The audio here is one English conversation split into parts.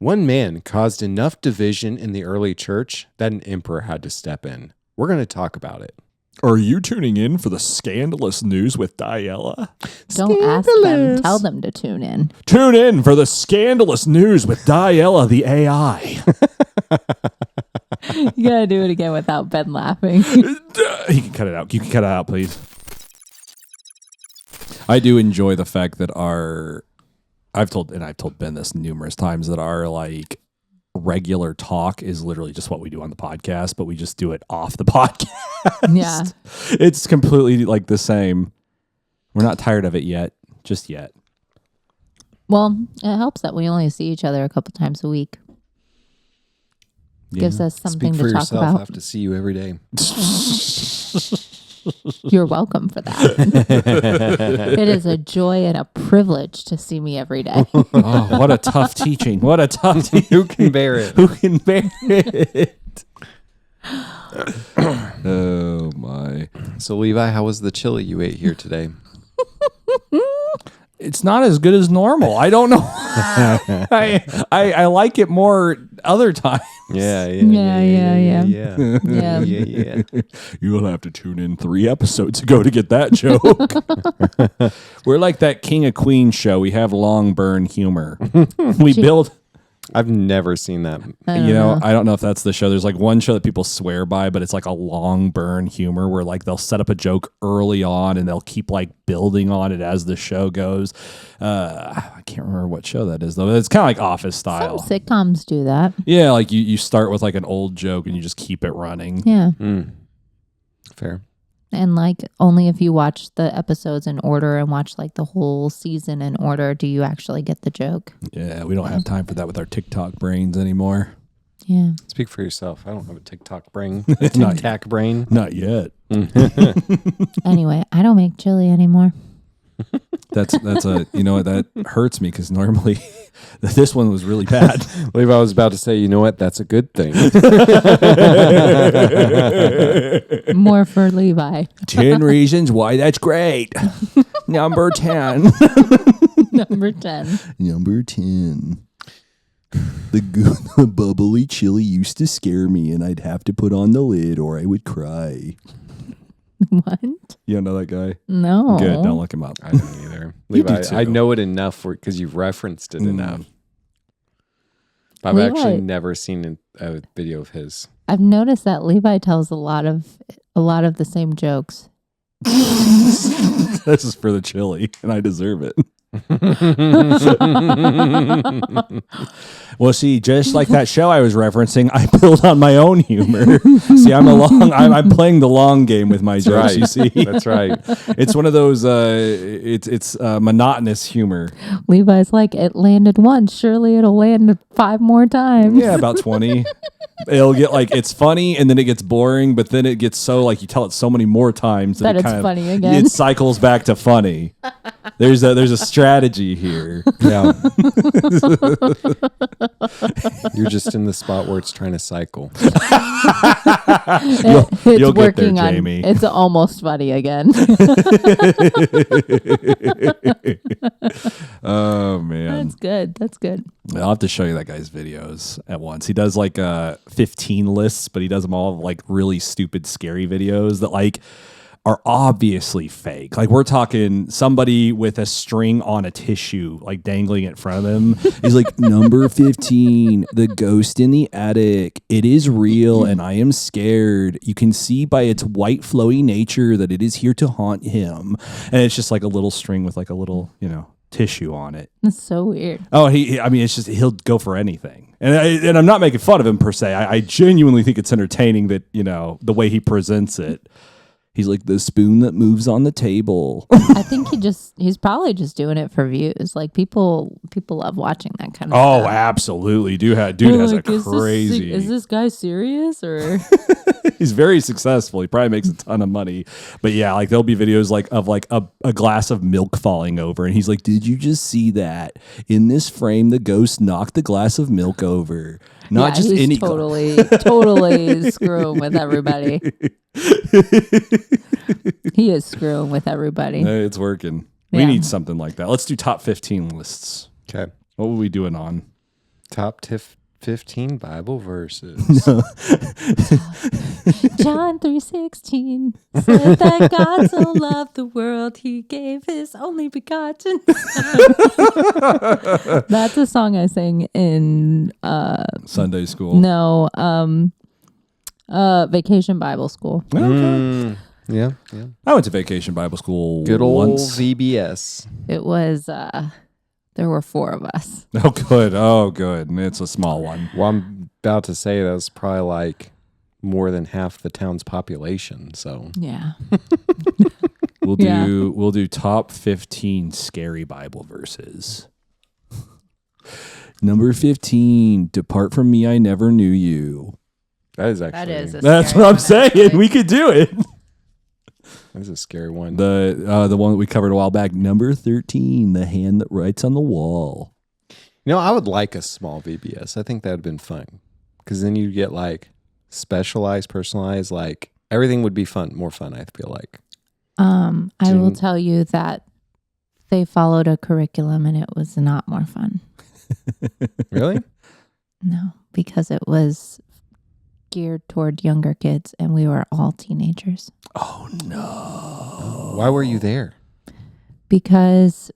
One man caused enough division in the early church that an emperor had to step in. We're going to talk about it. Are you tuning in for the scandalous news with Diella? Don't ask them. Tell them to tune in. Tune in for the scandalous news with Diella, the AI. You gotta do it again without Ben laughing. He can cut it out. You can cut it out, please. I do enjoy the fact that I've told Ben this numerous times, that our like regular talk is literally just what we do on the podcast, but we just do it off the podcast. Yeah. It's completely like the same. We're not tired of it yet, just yet. Well, it helps that we only see each other a couple times a week. Yeah. Gives us something Speak for to talk yourself. I about. have to see you every day. You're welcome for that. It is a joy and a privilege to see me every day. Oh, what a tough teaching. What a tough teaching. Who can bear it? Who can bear it? Oh, my. So, Levi, how was the chili you ate here today? It's not as good as normal. I don't know. I like it more other times. Yeah. Yeah. You'll have to tune in 3 episodes ago to get that joke. We're like that King of Queens show. We have long burn humor. We build... I've never seen that. I don't know if that's the show. There's like one show that people swear by, but it's like a long burn humor where like they'll set up a joke early on and they'll keep like building on it as the show goes. I can't remember what show that is though. It's kind of like Office style. Some sitcoms do that. Yeah, like you start with like an old joke and you just keep it running. Yeah. Fair. And like only if you watch the episodes in order and watch like the whole season in order do you actually get the joke. Yeah, we don't have time for that with our TikTok brains anymore. Yeah. Speak for yourself. I don't have a TikTok brain. Not TikTok brain. Not yet. Anyway, I don't make chili anymore. That's a that hurts me because normally this one was really bad. Levi was about to say, you know what? That's a good thing. More for Levi. 10 reasons why that's great. Number 10. Number 10. Number 10. The bubbly chili used to scare me, and I'd have to put on the lid or I would cry. What? You don't know that guy? No. Good. Don't look him up. I don't either. You do Levi, too. I know it enough because you've referenced it enough. I've Levi- actually never seen a video of his. I've noticed that Levi tells a lot of the same jokes. This is for the chili, and I deserve it. Well, see, just like that show I was referencing, I build on my own humor. See, I'm playing the long game with my jokes. Right. You see, That's right. it's one of those. It's monotonous humor. Levi's like, it landed once. Surely it'll land 5 more times. Yeah, about 20. It'll get like it's funny, and then it gets boring, but then it gets so like you tell it so many more times That it it's kind of, funny again. It cycles back to funny. There's a strategy here. Yeah. You're just in the spot where it's trying to cycle. You'll get there, Jamie. It's almost funny again. Oh man, That's good. That's good. I'll have to show you that guy's videos at once. He does like 15 lists, but he does them all like really stupid, scary videos that like are obviously fake. Like we're talking somebody with a string on a tissue, like dangling in front of him. He's like, number 15, the ghost in the attic. It is real and I am scared. You can see by its white flowy nature that it is here to haunt him. And it's just like a little string with like a little, tissue on it. That's so weird. Oh, it's just, he'll go for anything. And I'm not making fun of him per se. I genuinely think it's entertaining that, the way he presents it. He's like the spoon that moves on the table. I think he's probably just doing it for views. Like people love watching that kind of Oh, stuff. absolutely. Dude has like, a crazy. Is this guy serious or? He's very successful. He probably makes a ton of money. But yeah, like there'll be videos like of like a glass of milk falling over, and he's like, "Did you just see that? In this frame, the ghost knocked the glass of milk over. Not just he's any totally screwing with everybody. He is screwing with everybody. It's working. We Yeah. need something like that. Let's do top 15 lists. Okay. What were we doing on? Top 15 Bible verses. John 3:16 said that God so loved the world, he gave his only begotten son. That's a song I sang in Sunday school. no vacation Bible school. Yeah. I went to vacation Bible school Good old once. VBS. It was there were 4 of us. Oh, good. Oh, good. And it's a small one. Well, I'm about to say that's probably like more than half the town's population. So Yeah. We'll Yeah. do top 15 scary Bible verses. Number 15, depart from me, I never knew you. that is actually That is a That's scary what I'm one, saying. actually. We could do it. that's a scary one. The one that we covered a while back, number 13, the hand that writes on the wall. I would like a small VBS. I think that would have been fun because then you get like specialized, personalized, like everything would be fun, more fun. I feel like. I will tell you that they followed a curriculum and it was not more fun. Really? No, because it was geared toward younger kids and we were all teenagers. Oh, no. Why were you there? Because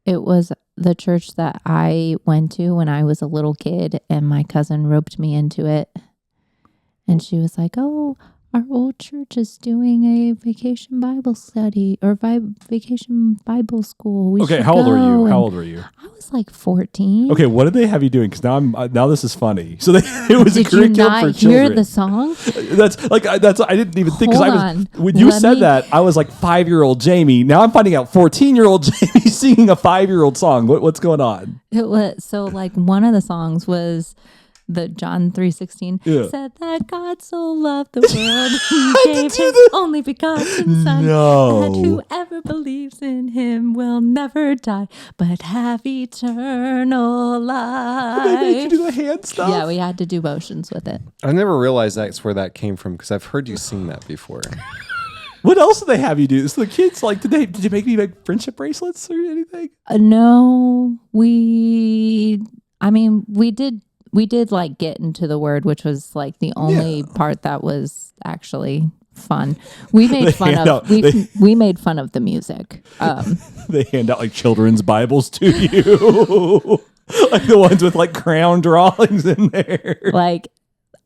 it was the church that I went to when I was a little kid and my cousin roped me into it. And she was like, "Oh, our old church is doing a vacation Bible study or vacation Bible school. We Okay, should how old were you? go." How And old were you? I was like 14. Okay, what did they have you doing? Because now this is funny. So it was Did a curriculum you not for hear children. the song? That's I didn't even think because Hold I was on. when you Let said me- that I was like 5-year-old Jamie. Now I'm finding out 14-year-old Jamie singing a 5-year-old song. What's going on? It was so like one of the songs was the John 3:16 Yeah. said that God so loved the world he gave his only begotten son No. that whoever believes in him will never die but have eternal They make you life. do the hand stuff. Yeah, we had to do motions with it. I never realized that's where that came from because I've heard you sing that before. What else did they have you do? So the kids like did you make me make friendship bracelets or anything? No, we did like get into the word, which was like the only part that was actually fun. We made fun of we made fun of the music. They hand out like children's Bibles to you. Like the ones with like crown drawings in there. Like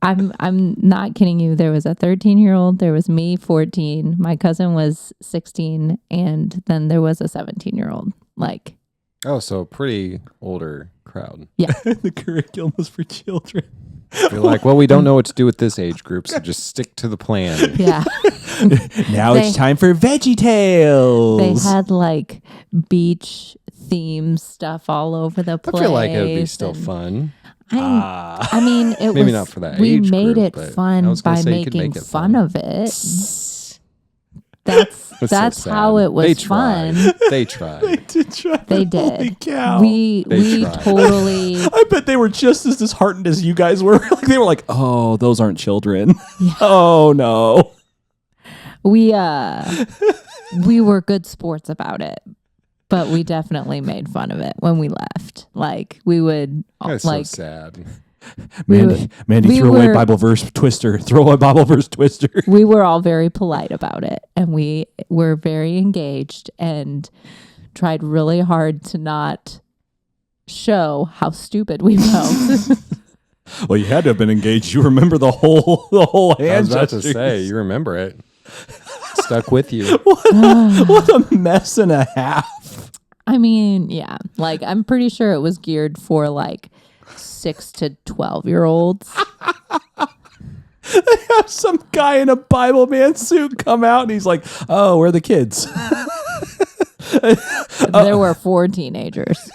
I'm not kidding you. There was a 13-year-old, there was me 14, my cousin was 16, and then there was a 17-year-old. Like Oh, so a pretty older crowd. The curriculum was for children. You're like, well, we don't know what to do with this age group, so just stick to the plan. yeah. Now it's time for Veggie They Tales. had like beach theme stuff all over the I place. feel like it would be still and fun. I mean, it Maybe was, not for that we age made group, it but I fun was gonna by say you could making make it fun fun. of it. That's That's so how sad. it was They fun. tried. They tried. did try. They Holy did. cow. We They tried. totally I bet they were just as disheartened as you guys were. Like they were like, "Oh, those aren't children." Oh no. we were good sports about it. But we definitely made fun of it when we left. Like we would That's like so sad. Mandy, we throw away were- Bible verse twister. Throw away Bible verse twister. we were all very polite about it and we were very engaged and tried really hard to not show how stupid we felt. Well, you had to have been engaged. You remember the whole hand I was about to gestures. say, you remember it. Stuck with you. What a mess and a half. I mean, yeah, like I'm pretty sure it was geared for like 6 to 12-year-olds. Have some guy in a Bible man suit come out and he's like, "Oh, where are the kids?" There were 4 teenagers.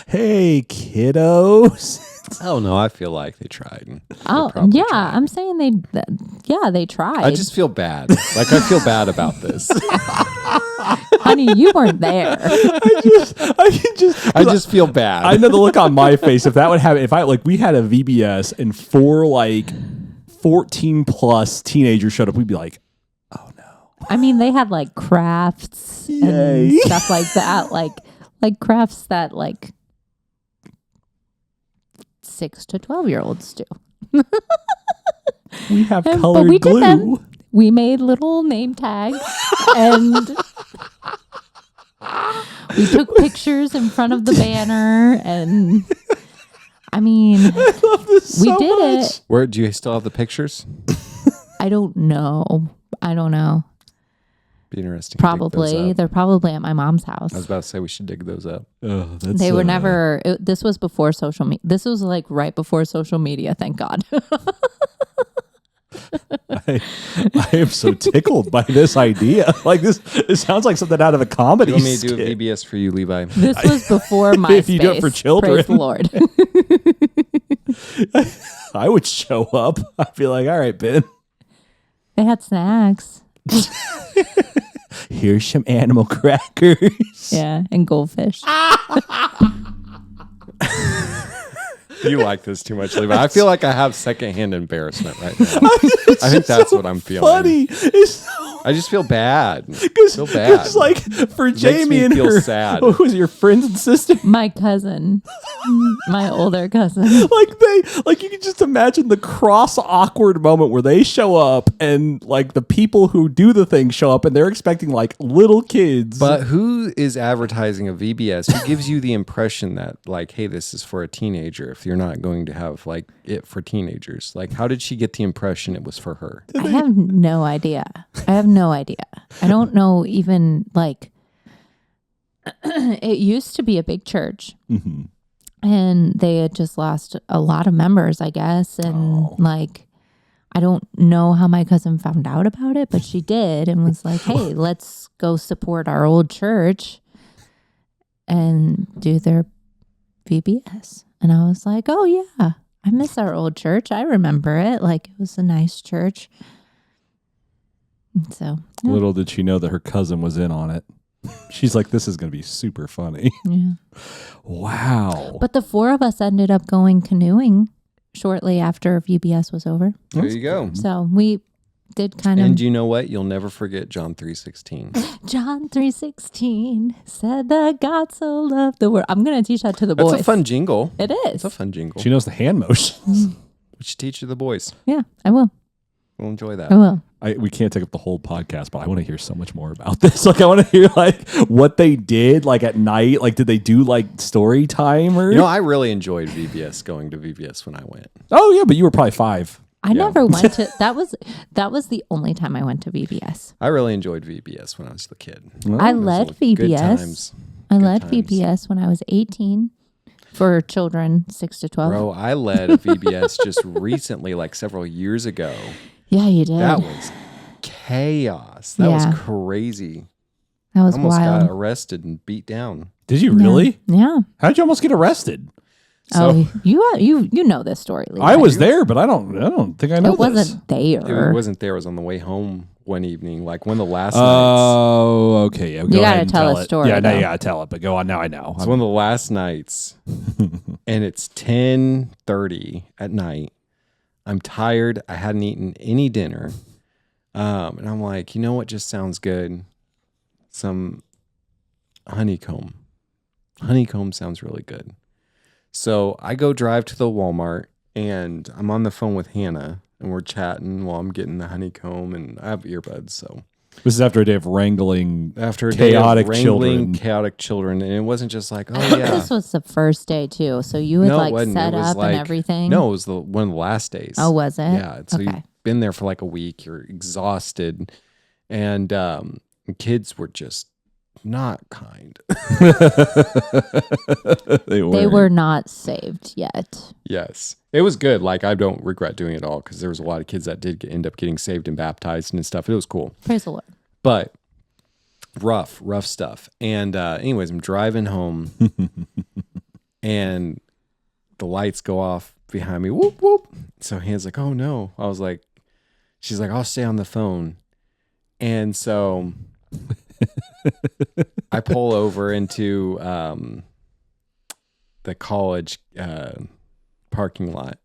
Hey, kiddos. Oh no, I feel like they tried. Oh, probably yeah, tried. I'm saying they tried. I just feel bad. Like I feel bad about this. Honey, you weren't there. I I just feel bad. I know the look on my face. If that would happen, if I like, we had a VBS and 4 like 14 plus teenagers showed up, we'd be like, "Oh no." I mean, they had like crafts and Yay. stuff like that, like crafts that like 6 to 12-year-olds do. We have But colored we glue. did them. We made little name tags and we took pictures in front of the banner. And I mean, I love this we so did much. it. Where do you still have the pictures? I don't know. Be interesting. to dig those Probably. up. They're probably at my mom's house. I was about to say we should dig those up. Oh, that's, They were never, this was before social media. This was like right before social media, thank God. I am so tickled by this idea. Like this, it sounds like something out of a comedy. You want me to do a skit. VBS for you, Levi? This was before MySpace. If you do it for children. Praise the Lord. I would show up. I'd be like, all right, Ben, They had snacks. here's some animal crackers. Yeah, and goldfish. You like this too much, Levi. I feel like I have secondhand embarrassment right now. I think that's what I'm feeling. Funny. It's so I just feel bad. Because Feel bad. like for Jamie me and feel her, sad. what was it, your friends and sister? My cousin, my older cousin. Like you can just imagine the cross awkward moment where they show up and like the people who do the thing show up and they're expecting like little kids. But who is advertising a VBS? Who gives you the impression that like, hey, this is for a teenager if you're not going to have like it for teenagers? Like, how did she get the impression it was for her? I have no idea. I don't know even like, it used to be a big church. Mhm. And they had just lost a lot of members, I guess. And like, I don't know how my cousin found out about it, but she did and was like, hey, let's go support our old church and do their VBS. And I was like, oh, yeah, I miss our old church. I remember it. Like, it was a nice church. And so, yeah. Little did she know that her cousin was in on it. She's like, this is going to be super funny. Yeah. Wow. But the four of us ended up going canoeing shortly after VBS was over. There you go. So we did kind of. And you know what? You'll never forget John 3:16. John 3:16 said that God so loved the world. I'm going to teach that to the boys. That's a fun jingle. It is. It's a fun jingle. She knows the hand motions. We should teach to the boys. Yeah, I will. We'll enjoy that. I will. We can't take up the whole podcast, but I want to hear so much more about this. Like, I want to hear like what they did, like at night. Like, did they do like story time or? You know, I really enjoyed VBS, going to VBS when I went. Oh yeah, but you were probably 5. I Yeah. never went to that was the only time I went to VBS. I really enjoyed VBS when I was a kid. I It was led like good VBS. times. I Good led times. VBS when I was 18 for children 6 to 12. Bro, I led a VBS just recently, like several years ago. Yeah, you did. That was chaos. That Yeah. was crazy. That was Almost wild. got arrested and beat down. Did you really? Yeah. How did you almost get arrested? Oh, you know this story, Levi. I was there, but I don't think I know It wasn't there. It wasn't there. It was on the way home one evening, like one of the last nights. Oh, okay. Yeah, go You ahead gotta and tell a it. story, Yeah, now though. you gotta tell it. But go on. Now I know. It's one of the last nights, and it's 10:30 at night. I'm tired. I hadn't eaten any dinner, and I'm like, you know what? Just sounds good. Some honeycomb. Honeycomb sounds really good. So I go drive to the Walmart, and I'm on the phone with Hannah, and we're chatting while I'm getting the honeycomb, and I have earbuds. So This is after a day of wrangling. after a Chaotic day of wrangling children. chaotic children, and it wasn't just like, I oh think yeah. this was the first day too. So you had No, it like wasn't. set It was up like- and everything. No, it was one of the last days. Oh, was it? Yeah. So Okay. you've been there for like a week. You're exhausted, and kids were just not kind. They They were not saved yet. Yes, it was good. Like, I don't regret doing it all because there was a lot of kids that did end up getting saved and baptized and stuff. It was cool, Praise the Lord. but rough stuff. And anyways, I'm driving home, and the lights go off behind me. Whoop whoop. So Hannah's like, "Oh no!" I was like, "She's like, I'll stay on the phone," and so I pull over into the college parking lot.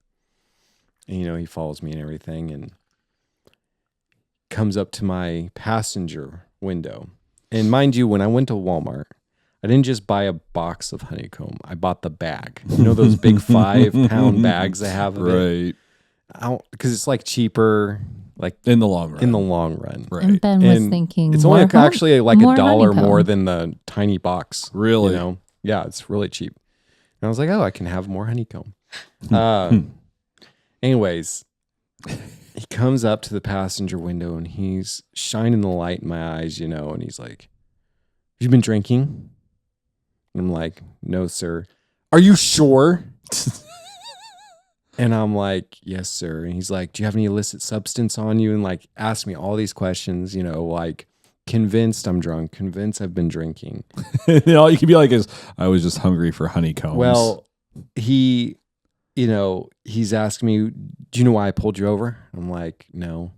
And, he follows me and everything, and comes up to my passenger window. And mind you, when I went to Walmart, I I didn't just buy a box of honeycomb. I bought the bag. You know those big 5-pound bags they have of it? Right. Because it's like cheaper, like In the long run. in the long run. Right. And Ben was And thinking it's only actually like more $1 honeycomb. more than the tiny box. Really? You know? Yeah, it's really cheap. And I was like, oh, I can have more honeycomb. Anyways, he comes up to the passenger window and he's shining the light in my eyes, you know, and he's like, have you been drinking? And I'm like, no, sir. Are you sure? And I'm like, yes, sir. And he's like, do you have any illicit substance on you? And like, ask me all these questions, you know, like convinced I'm drunk, convinced I've been drinking. All you can be like is, I was just hungry for honeycombs. Well, he, you know, he's asking me, do you know why I pulled you over? I'm like, no.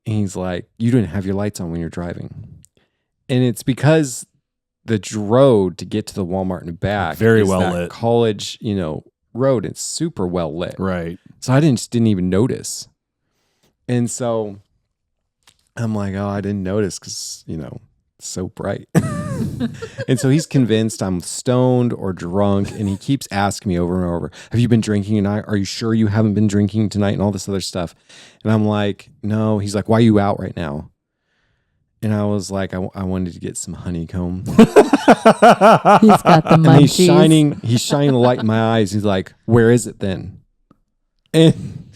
And he's like, you didn't have your lights on when you're driving. And it's because the road to get to the Walmart and back Very is well that lit. college, you know, road. It's super well lit. Right. So I didn't even notice. And so I'm like, oh, I didn't notice because, you know, it's so bright. And so he's convinced I'm stoned or drunk. And he keeps asking me over and over, have you been drinking tonight? Are you sure you haven't been drinking tonight? And all this other stuff. And I'm like, no. He's like, why are you out right now? And I was like, I wanted to get some honeycomb. He's got the And munchies. he's shining the light in my eyes. He's like, where is it then? And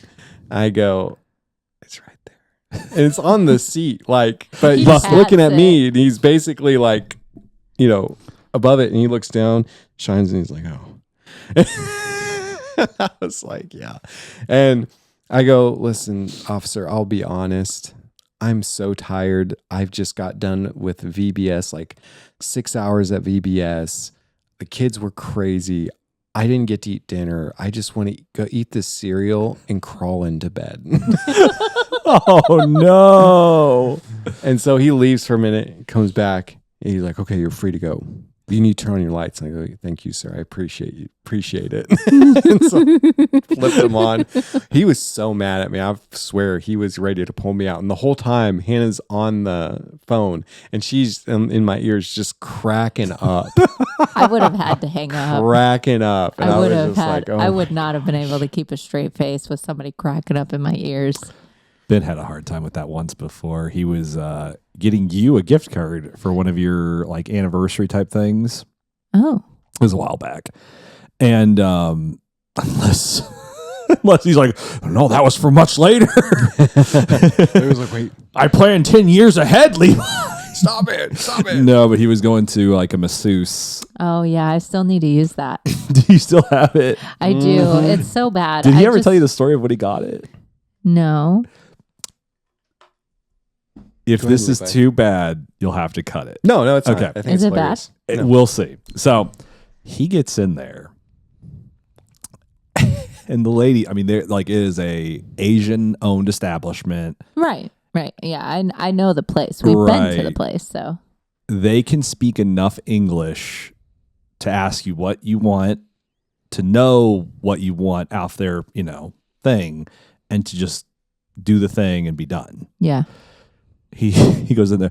I go, it's right there. And it's on the seat. Like, but He he's has looking at it. me and he's basically like, you know, above it. And he looks down, shines, and he's like, oh. I was like, yeah. And I go, listen, officer, I'll be honest. I'm so tired. I've just got done with VBS, like 6 hours at VBS. The kids were crazy. I didn't get to eat dinner. I just want to go eat this cereal and crawl into bed. Oh, no. And so he leaves for a minute, comes back, and he's like, okay, you're free to go. You need to turn on your lights. And I go, thank you, sir. I appreciate it. And so flipped him on. He was so mad at me. I swear he was ready to pull me out. And the whole time, Hannah's on the phone and she's in my ears just cracking up. I would have had to hang up. cracking up. And I would was have just had. like, oh I would not have been able to keep a straight face with somebody cracking up in my ears. Ben had a hard time with that once before. He was getting you a gift card for one of your like anniversary type things. Oh. It was a while back. And unless he's like, no, that was for much later. It was like, wait, I planned 10 years ahead, Levi. stop it. No, but he was going to like a masseuse. Oh yeah, I still need to use that. Do you still have it? I do. It's so bad. Did he ever tell you the story of when he got it? No. If Go this ahead, is Levi. too bad, you'll have to cut it. No, it's Okay. not. I think Is it's it bad? hilarious. No. We'll see. So he gets in there. And the lady, I mean, they're like, it is a Asian owned establishment. Right. Right. Yeah. I know the place. We've been to the Right. place. So They can speak enough English to ask you what you want, to know what you want off their, you know, thing, and to just do the thing and be done. yeah. He goes in there.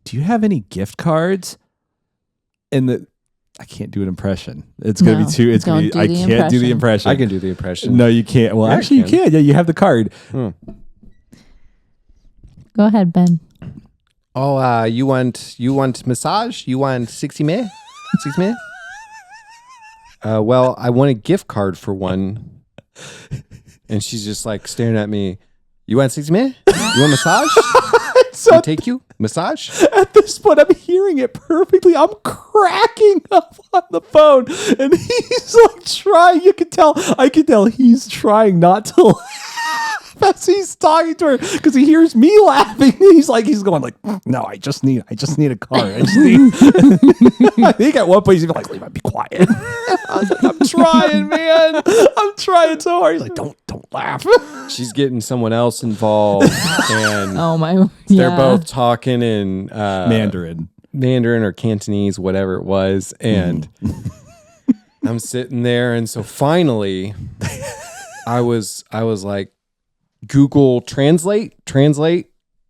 Do you have any gift cards? And I can't do an impression. It's gonna No, be too. It's gonna don't be. do I the can't do the impression. I can do the impression. No, you can't. Well, Yeah, I actually, you can. can. Yeah, you have the card. Go ahead, Ben. Oh, you want massage? You want 60 me? 60 me? Well, I want a gift card for one. And she's just like staring at me. You want 60 me? You want massage? So I take you? Massage? at this point, I'm hearing it perfectly. I'm cracking up on the phone, and he's like trying. I can tell he's trying not to laugh as he's talking to her because he hears me laughing. He's going like, no, I just need a card. I just need. I think at one point he's even like, Levi, be quiet. I was like, I'm trying, man. I'm trying so hard. He's like, don't laugh. She's getting someone else involved. And Oh my. they're yeah. both talking in Mandarin. Mandarin or Cantonese, whatever it was. And I'm sitting there. And so finally, I was like, Google translate,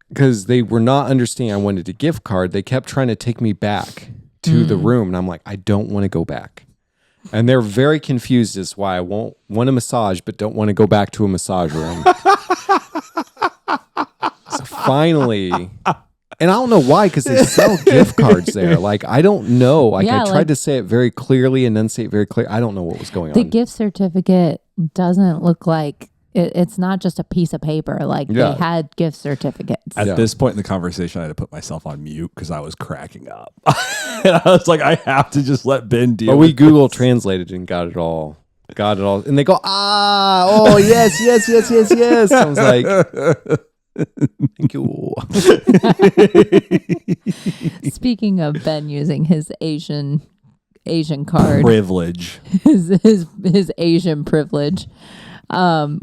because they were not understanding. I wanted a gift card. They kept trying to take me back to the room. And I'm like, I don't want to go back. And they're very confused as why I won't want a massage, but don't want to go back to a massage room. So finally, and I don't know why, because they sell gift cards there. Like, I don't know. Like, I tried to say it very clearly, enunciate very clear. I don't know what was going on. The gift certificate doesn't look like it's not just a piece of paper. Like, they had gift certificates. At this point in the conversation, I had to put myself on mute because I was cracking up. And I was like, I have to just let Ben deal But with we Google translated and got it all. And they go, yes. I was like, thank you. Speaking of Ben using his Asian card, privilege, his Asian privilege,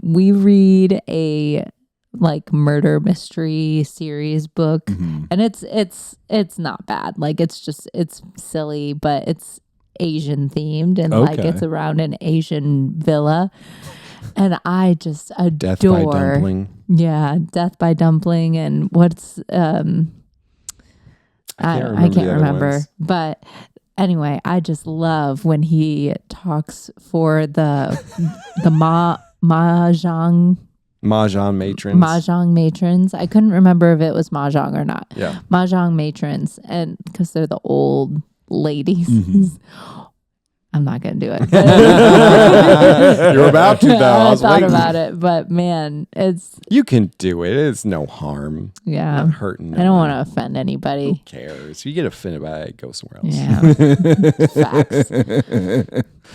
we read a murder mystery series book, and it's not bad. Like, it's silly, but it's Asian themed, and it's around an Asian villa. And I just adore Death by Dumpling. Yeah, Death by Dumpling, and what's I can't remember. But anyway, I just love when he talks for the mahjong matrons. I couldn't remember if it was mahjong or not. Yeah, mahjong matrons, and because they're the old ladies. I'm not going to do it. You're about to, though. I thought about it, but man, you can do it. It's no harm. Yeah. Not hurting. I don't want to offend anybody. Who cares? If you get offended by it, go somewhere else. Yeah. Facts.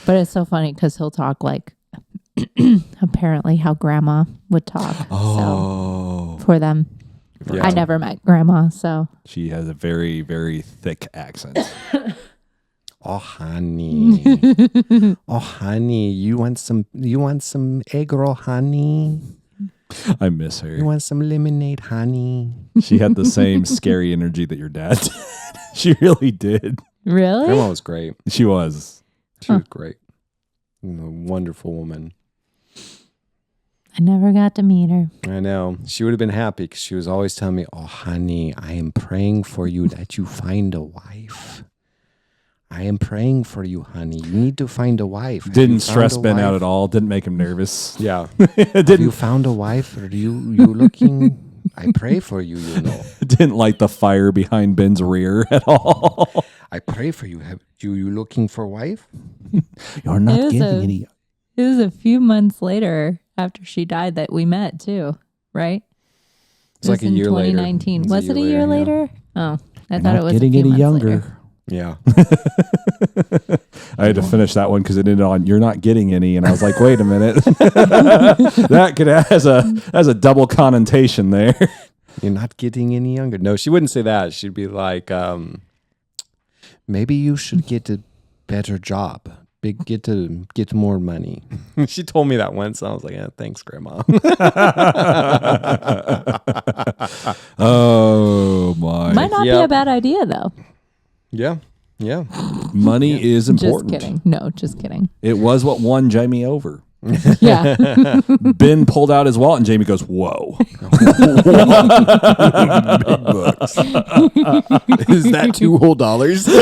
But it's so funny because he'll talk like apparently how grandma would talk. So, for them. Yeah. I never met grandma, so. She has a very, very thick accent. Oh, honey. Oh, honey. You want some egg roll, honey? I miss her. You want some lemonade, honey? She had the same scary energy that your dad did. She really did. Really? Grandma was great. She was. She was great. A wonderful woman. I never got to meet her. I know. She would have been happy because she was always telling me, oh, honey, I am praying for you that you find a wife. I am praying for you, honey. You need to find a wife. Didn't stress Ben out at all. Didn't make him nervous. Yeah. Have you found a wife? Or you looking? I pray for you, you know. Didn't light the fire behind Ben's rear at all. I pray for you. Have you looking for a wife? You're not getting any. It was a few months later after she died that we met too, right? It's like a year later. 2019. Was it a year later? Oh, I thought it was getting a few any months younger. Later. Yeah. I had to finish that one because it ended on "you're not getting any," and I was like, "Wait a minute, that could has a double connotation there." You're not getting any younger. No, she wouldn't say that. She'd be like, "Maybe you should get a better job. Get more money." She told me that once. And I was like, "Yeah, thanks, Grandma." Oh my! Might not be a bad idea though. Yeah. Money is important. Just kidding. No, just kidding. It was what won Jamie over. Yeah. Ben pulled out his wallet and Jamie goes, "Whoa." Big bucks. Is that $2 whole dollars? He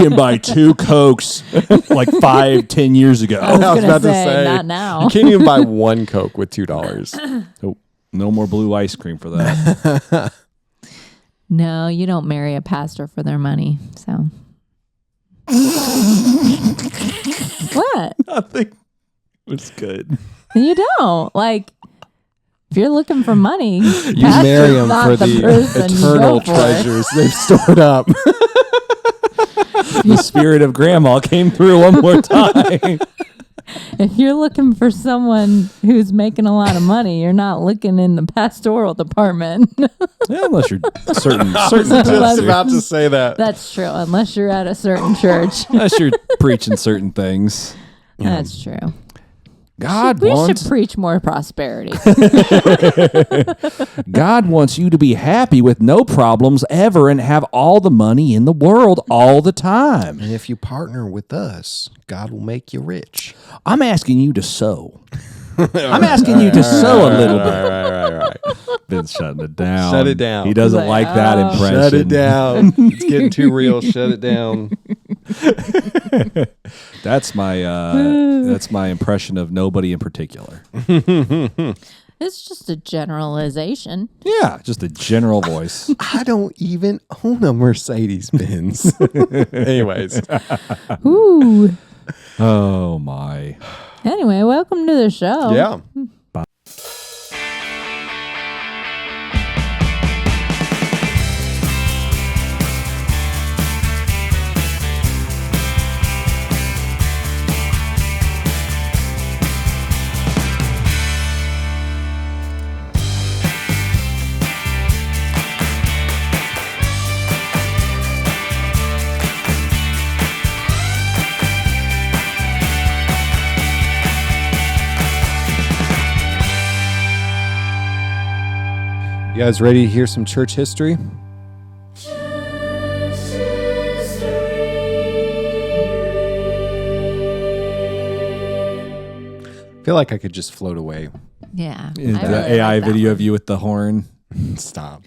can buy 2 Cokes like 5-10 years ago. I was about to say, not now. You can't even buy 1 Coke with $2. Oh, no more blue ice cream for that. No, you don't marry a pastor for their money. So. What? Nothing. It was good. You don't. Like, if you're looking for money, you marry them for the eternal treasures they've stored up. The spirit of Grandma came through one more time. If you're looking for someone who's making a lot of money, you're not looking in the pastoral department. Yeah, unless you're certain I was about to say that. That's true. Unless you're at a certain church. Unless you're preaching certain things. That's true. We should preach more prosperity. God wants you to be happy with no problems ever and have all the money in the world all the time. And if you partner with us, God will make you rich. I'm asking you to sow. I'm asking you to sow a little bit. Right. Been shutting it down. Shut it down. He doesn't Like, like that oh. impression. Shut it down. It's getting too real. Shut it down. That's my impression of nobody in particular. It's just a generalization. Yeah, just a general voice. I don't even own a Mercedes Benz. Anyways. Ooh. Oh my. Anyway, welcome to the show. Yeah. You guys ready to hear some church history? I feel like I could just float away. Yeah. The I really AI like that video one. of you with the horn. Stop.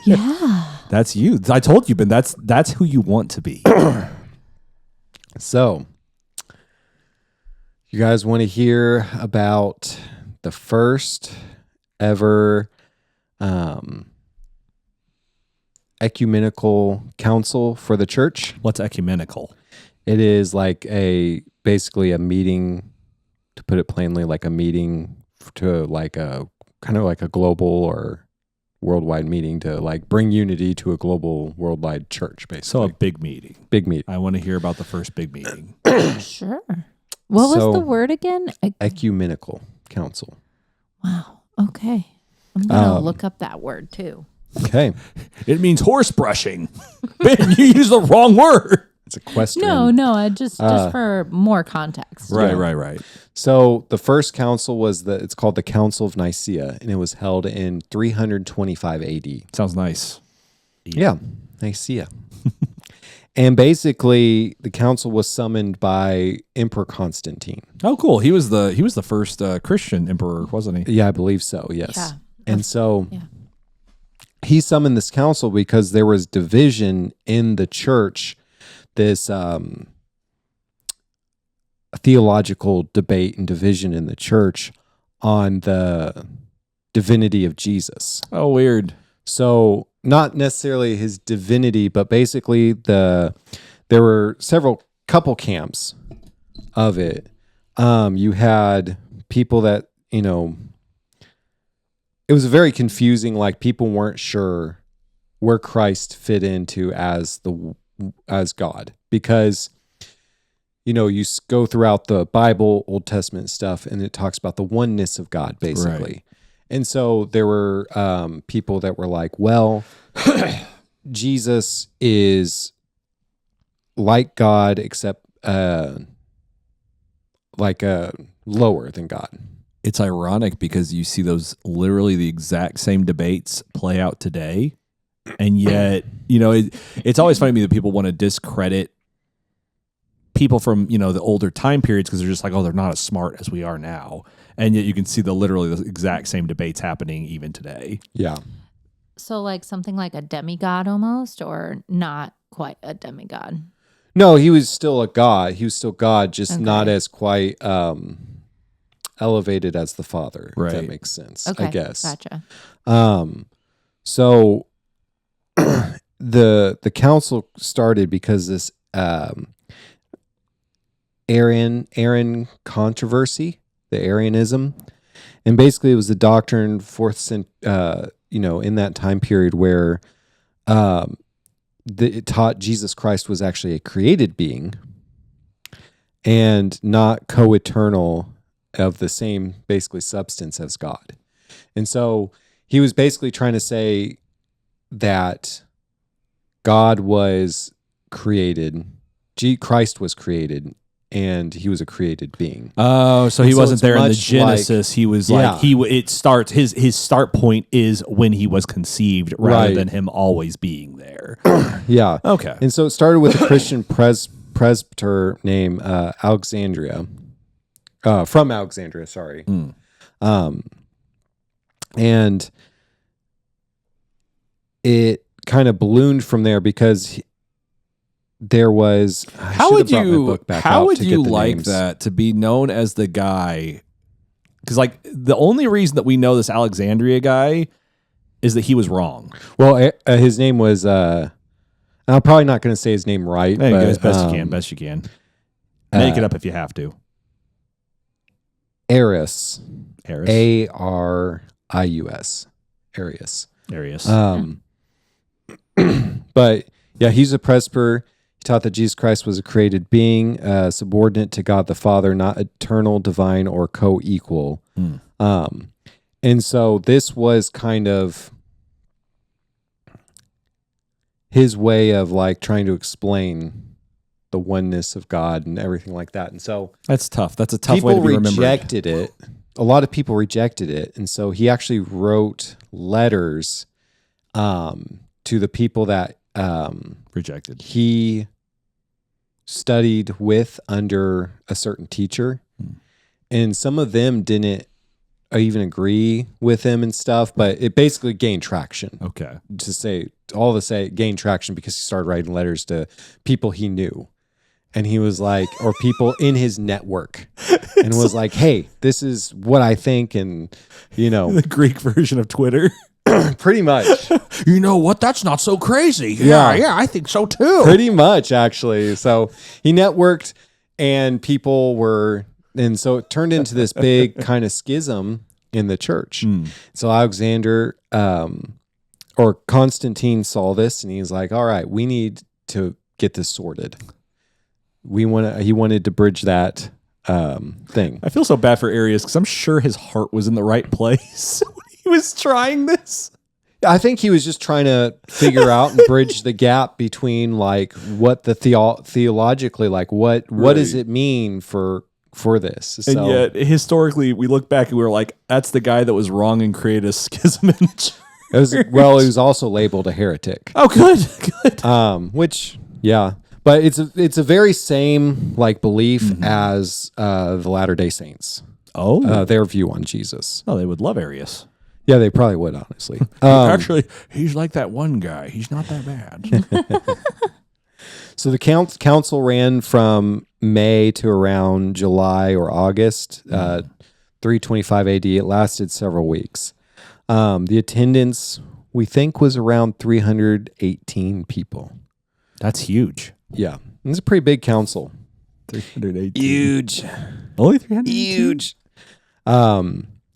Yeah. That's you. I told you, Ben. That's who you want to be. So, you guys want to hear about the first ever ecumenical council for the church? What's ecumenical? It is like basically a meeting, to put it plainly, like a meeting to like a kind of like a global or worldwide meeting to like bring unity to a global worldwide church, basically. So a big meeting. Big meeting. I want to hear about the first big meeting. Sure. What was So- the word again? Ecumenical council. Wow. Okay. I'm going to Um, look up that word too. Okay. It means horse brushing. Ben, you used the wrong word. It's equestrian. No, I just for more context. Right. So the first council it's called the Council of Nicaea, and it was held in 325 AD. Sounds nice. Yeah, Nicaea. And basically, the council was summoned by Emperor Constantine. Oh, cool. He was the first Christian emperor, wasn't he? Yeah, I believe so. Yes. Yeah. And so Yeah. he summoned this council because there was division in the church. This theological debate and division in the church on the divinity of Jesus. Oh, weird. So not necessarily his divinity, but basically there were several couple camps of it. You had people that, it was very confusing. Like people weren't sure where Christ fit into as God, because you go throughout the Bible, Old Testament stuff, and it talks about the oneness of God, basically. Right. And so there were people that were like, well, Jesus is like God, except lower than God. It's ironic because you see those literally the exact same debates play out today. And yet, it's always funny to me that people want to discredit people from, the older time periods because they're just like, oh, they're not as smart as we are now. And yet you can see literally the exact same debates happening even today. Yeah. So like something like a demigod almost, or not quite a demigod? No, he was still a God. He was still God, just Okay. not as quite elevated as the Father, if Right. that makes sense, Okay. I guess. Gotcha. So the council started because this Arian controversy, the Arianism, and basically it was the doctrine in that time period where it taught Jesus Christ was actually a created being and not co-eternal of the same basically substance as God. And so he was basically trying to say that God was created, Christ was created, and he was a created being. Oh, so he And so wasn't it's there in the much Genesis. He was Yeah. like it starts his start point is when he was conceived rather Right. than him always being there. Yeah. Okay. And so it started with a Christian presbyter named Alexandria, from Alexandria, sorry. Mm. And it kind of ballooned from there because there was. How would you like that to be known as the guy? Because like the only reason that we know this Alexandria guy is that he was wrong. Well, his name was. I'm probably not going to say his name right. There you but, go, as best you can. Best you can. Make it up if you have to. Arius. Arius. Arius. Arius. Arius. But yeah, he's a presbyter. He taught that Jesus Christ was a created being, subordinate to God the Father, not eternal, divine, or co-equal. And so this was kind of his way of like trying to explain the oneness of God and everything like that. And so that's tough. That's a tough way to be remembered. People rejected it. A lot of people rejected it. And so he actually wrote letters to the people that rejected. He studied with under a certain teacher. And some of them didn't even agree with him and stuff, but it basically gained traction. Okay. Gained traction because he started writing letters to people he knew. And he was like, or people in his network, and was like, hey, this is what I think. And, the Greek version of Twitter. Pretty much. You know what? That's not so crazy. Yeah, I think so too. Pretty much, actually. So he networked and people were, and so it turned into this big kind of schism in the church. So Alexander, or Constantine saw this and he's like, all right, we need to get this sorted. He wanted to bridge that thing. I feel so bad for Arius because I'm sure his heart was in the right place when he was trying this. I think he was just trying to figure out and bridge the gap between like what the theologically, like what does it mean for this? And yet historically we look back and we were like, that's the guy that was wrong and created a schism in the church. He was also labeled a heretic. Oh, good. Which, yeah. But it's a very same like belief as the Latter-day Saints. Oh. Their view on Jesus. Oh, they would love Arius. Yeah, they probably would, honestly. Actually, he's like that one guy. He's not that bad. So the council ran from May to around July or August, 325 AD. It lasted several weeks. The attendance, we think, was around 318 people. That's huge. Yeah. It's a pretty big council. 318. Huge. Only 318? Huge.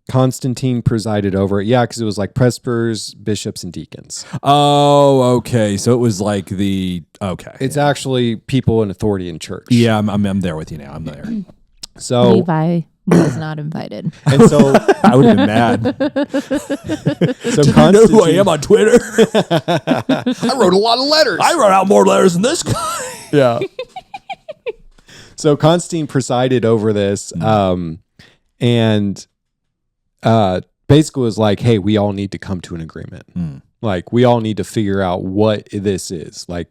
Constantine presided over it. Yeah, because it was like presbyters, bishops, and deacons. Oh, okay. So it was like It's actually people in authority in church. Yeah, I'm there with you now. I'm there. So Levi was not invited. And so I would have been mad. So you know who I am on Twitter? I wrote a lot of letters. I wrote out more letters than this guy. Yeah. So Constantine presided over this, and basically was like, hey, we all need to come to an agreement. Like, we all need to figure out what this is, like,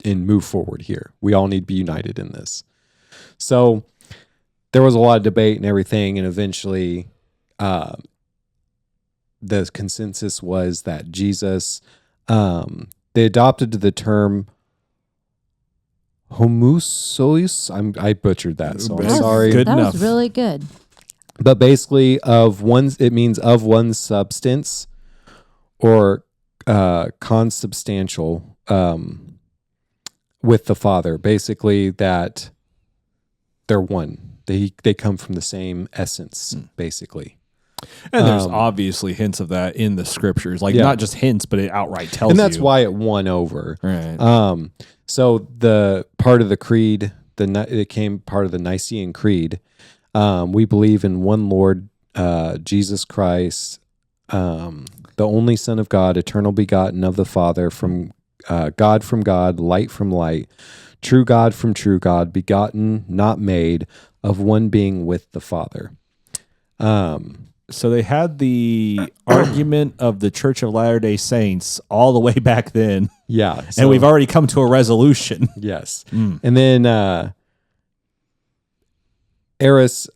and move forward here. We all need to be united in this. So there was a lot of debate and everything, and eventually the consensus was that Jesus, they adopted the term homoousios. I butchered that, so I'm sorry. Good That enough. was really good. But basically, it means of one substance, or consubstantial with the Father. Basically, that they're one. They come from the same essence, basically. And there's obviously hints of that in the scriptures. Like, not just hints, but it outright tells you. And that's why it won over. Right. So the part of the creed, it came part of the Nicene Creed. We believe in one Lord, Jesus Christ, the only Son of God, eternal begotten of the Father, from God, light from light, true God from true God, begotten, not made, of one being with the Father. So they had the argument of the Church of Latter-day Saints all the way back then. Yeah. And we've already come to a resolution. Yes. And then Arius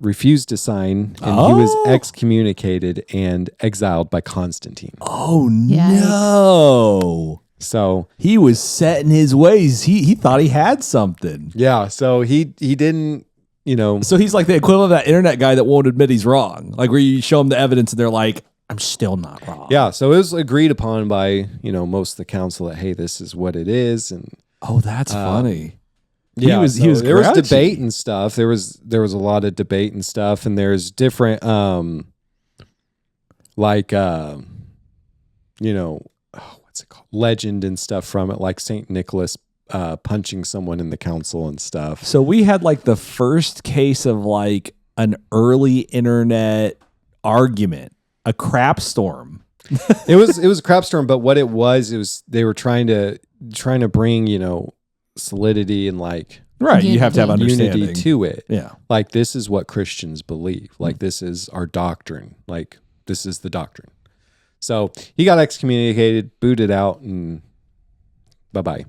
refused to sign, and he was excommunicated and exiled by Constantine. Oh, Yikes. no. So He was set in his ways. He thought he had something. yeah, so he didn't, So he's like the equivalent of that internet guy that won't admit he's wrong. Like where you show them the evidence and they're like, I'm still not wrong. yeah. So it was agreed upon by most of the council that, hey, this is what it is, and Oh, that's funny. yeah, He was there was grouchy. debate and stuff. There was a lot of debate and stuff, and there's different what's it called? Legend and stuff from it, like Saint Nicholas punching someone in the council and stuff. So we had like the first case of like an early internet argument, a crap storm. It was a crap storm, but what it was they were trying to bring solidity and like Right. You have to have understanding. unity to it. Yeah. Like, this is what Christians believe. Like, this is our doctrine. Like, this is the doctrine. So he got excommunicated, booted out, and bye-bye.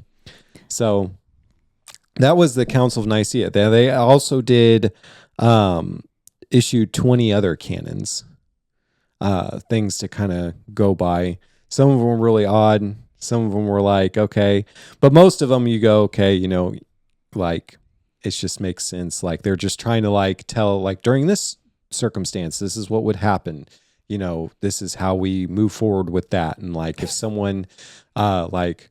So that was the Council of Nicaea. They also did issue 20 other canons, things to kind of go by. Some of them were really odd. Some of them were like, okay. But most of them you go, okay, like, it just makes sense. Like, they're just trying to like tell, like, during this circumstance, this is what would happen. This is how we move forward with that. And like, if someone like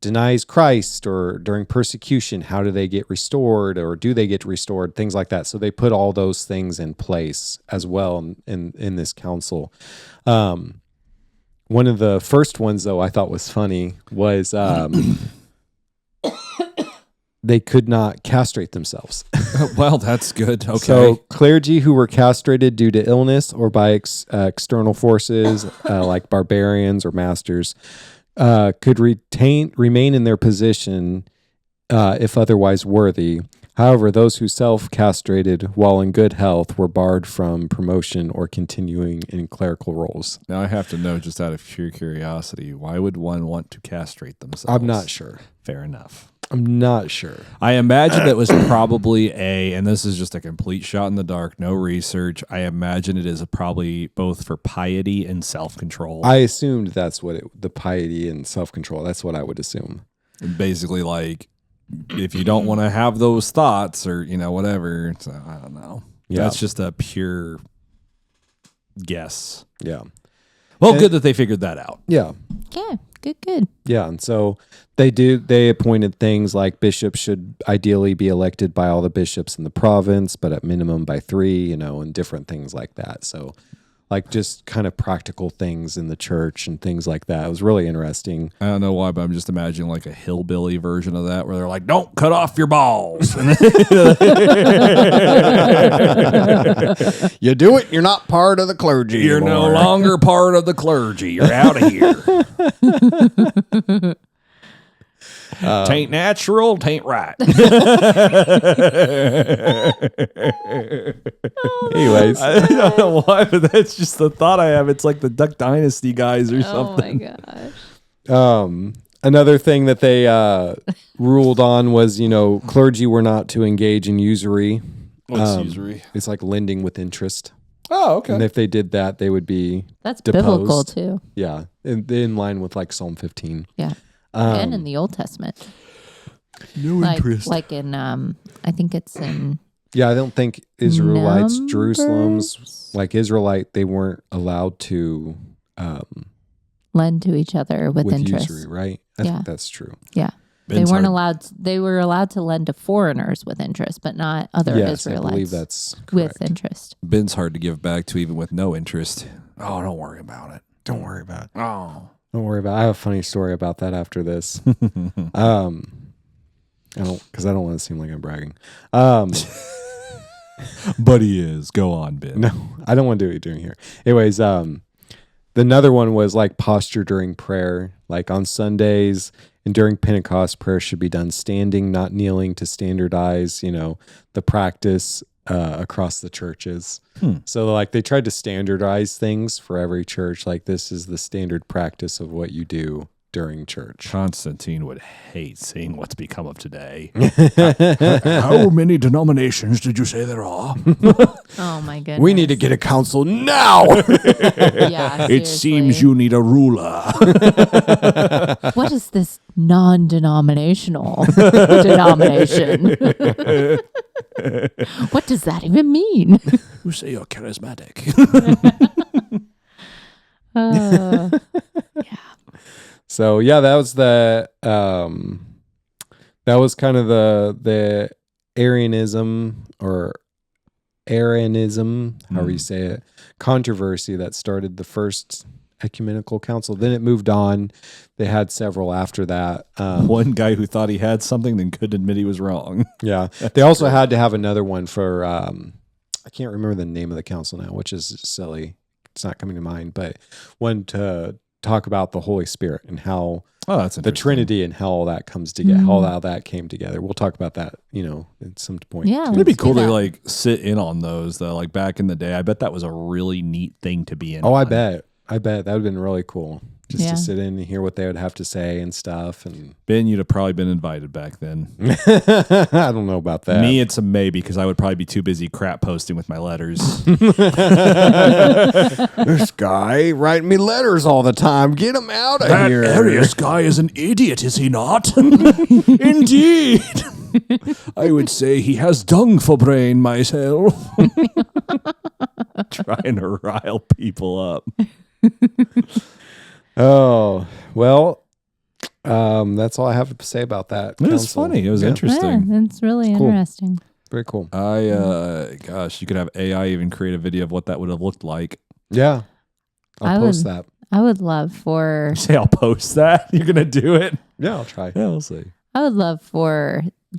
denies Christ or during persecution, how do they get restored, or do they get restored? Things like that. So they put all those things in place as well in this council. One of the first ones, though, I thought was funny was they could not castrate themselves. Well, that's good. Okay. So clergy who were castrated due to illness or by external forces, like barbarians or masters, could remain in their position if otherwise worthy. However, those who self-castrated while in good health were barred from promotion or continuing in clerical roles. Now I have to know, just out of sheer curiosity, why would one want to castrate themselves? I'm not sure. Fair enough. I'm not sure. I imagine it was probably and this is just a complete shot in the dark, no research. I imagine it is probably both for piety and self-control. I assumed that's what the piety and self-control, that's what I would assume. And basically, like, if you don't want to have those thoughts or, whatever, so, I don't know. Yeah. That's just a pure guess. Yeah. Well, good that they figured that out. Yeah. Yeah, good. Yeah, and so they appointed things like bishops should ideally be elected by all the bishops in the province, but at minimum by 3, and different things like that. So like just kind of practical things in the church and things like that. It was really interesting. I don't know why, but I'm just imagining like a hillbilly version of that where they're like, don't cut off your balls. You do it, you're not part of the clergy. You're no longer part of the clergy. You're out of here. Tain't natural, tain't right. Anyways. I don't know why, but that's just the thought I have. It's like the Duck Dynasty guys or something. Oh my gosh. Another thing that they ruled on was, clergy were not to engage in usury. What's usury? It's like lending with interest. Oh, okay. And if they did that, they would be That's deposed. biblical too. Yeah, in line with like Psalm 15. Yeah. And in the Old Testament. No interest. Like in I think it's in Yeah, I don't think Israelites, Numbers? Jerusalem's, like Israelite, they weren't allowed to lend to each other with interest. usury, right? I Yeah. think that's true. Yeah. Ben's they weren't hard. allowed. They were allowed to lend to foreigners with interest, but not other Yes, I Israelites believe that's correct. with interest. Ben's hard to give back to even with no interest. Oh, don't worry about it. Don't worry about it. Oh. Don't worry about it. I have a funny story about that after this. I don't want to seem like I'm bragging. But he is. Go on, Ben. No, I don't want to do it during here. Anyways, another one was like posture during prayer. Like on Sundays and during Pentecost, prayer should be done standing, not kneeling, to standardize, the practice across the churches. So like they tried to standardize things for every church. Like this is the standard practice of what you do during church. Constantine would hate seeing what's become of today. How many denominations did you say there are? Oh my goodness. We need to get a council now. Yeah, It seems you need a ruler. What is this non-denominational denomination? What does that even mean? You say you're charismatic. Yeah. So yeah, that was kind of the Arianism or Arianism, however you say it, controversy that started the First Ecumenical Council. Then it moved on. They had several after that. One guy who thought he had something then couldn't admit he was wrong. Yeah. They also had to have another one for, I can't remember the name of the council now, which is silly. It's not coming to mind, but one to talk about the Holy Spirit and how That's the interesting. Trinity and how all that comes together, how all that came together. We'll talk about that, at some point. Yeah. too. It'd be Let's do cool to that. like sit in on those though. Like back in the day, I bet that was a really neat thing to be in. Oh, I on. bet that would have been really cool just Yeah. to sit in and hear what they would have to say and stuff. And Ben, you'd have probably been invited back then. I don't know about that. Me, it's a maybe because I would probably be too busy crap posting with my letters. This guy writing me letters all the time. Get him out of That here. Arius guy is an idiot, is he not? Indeed. I would say he has dung for brain myself. Trying to rile people up. Oh, well, that's all I have to say about that. It was council. funny. It was Yeah, Yeah, interesting. it's really Cool. interesting. Very cool. Gosh, you could have AI even create a video of what that would have looked like. Yeah. I I'll post would- that. I would love for Say I'll post that. You're gonna do it. Yeah, I'll try. Yeah, we'll see.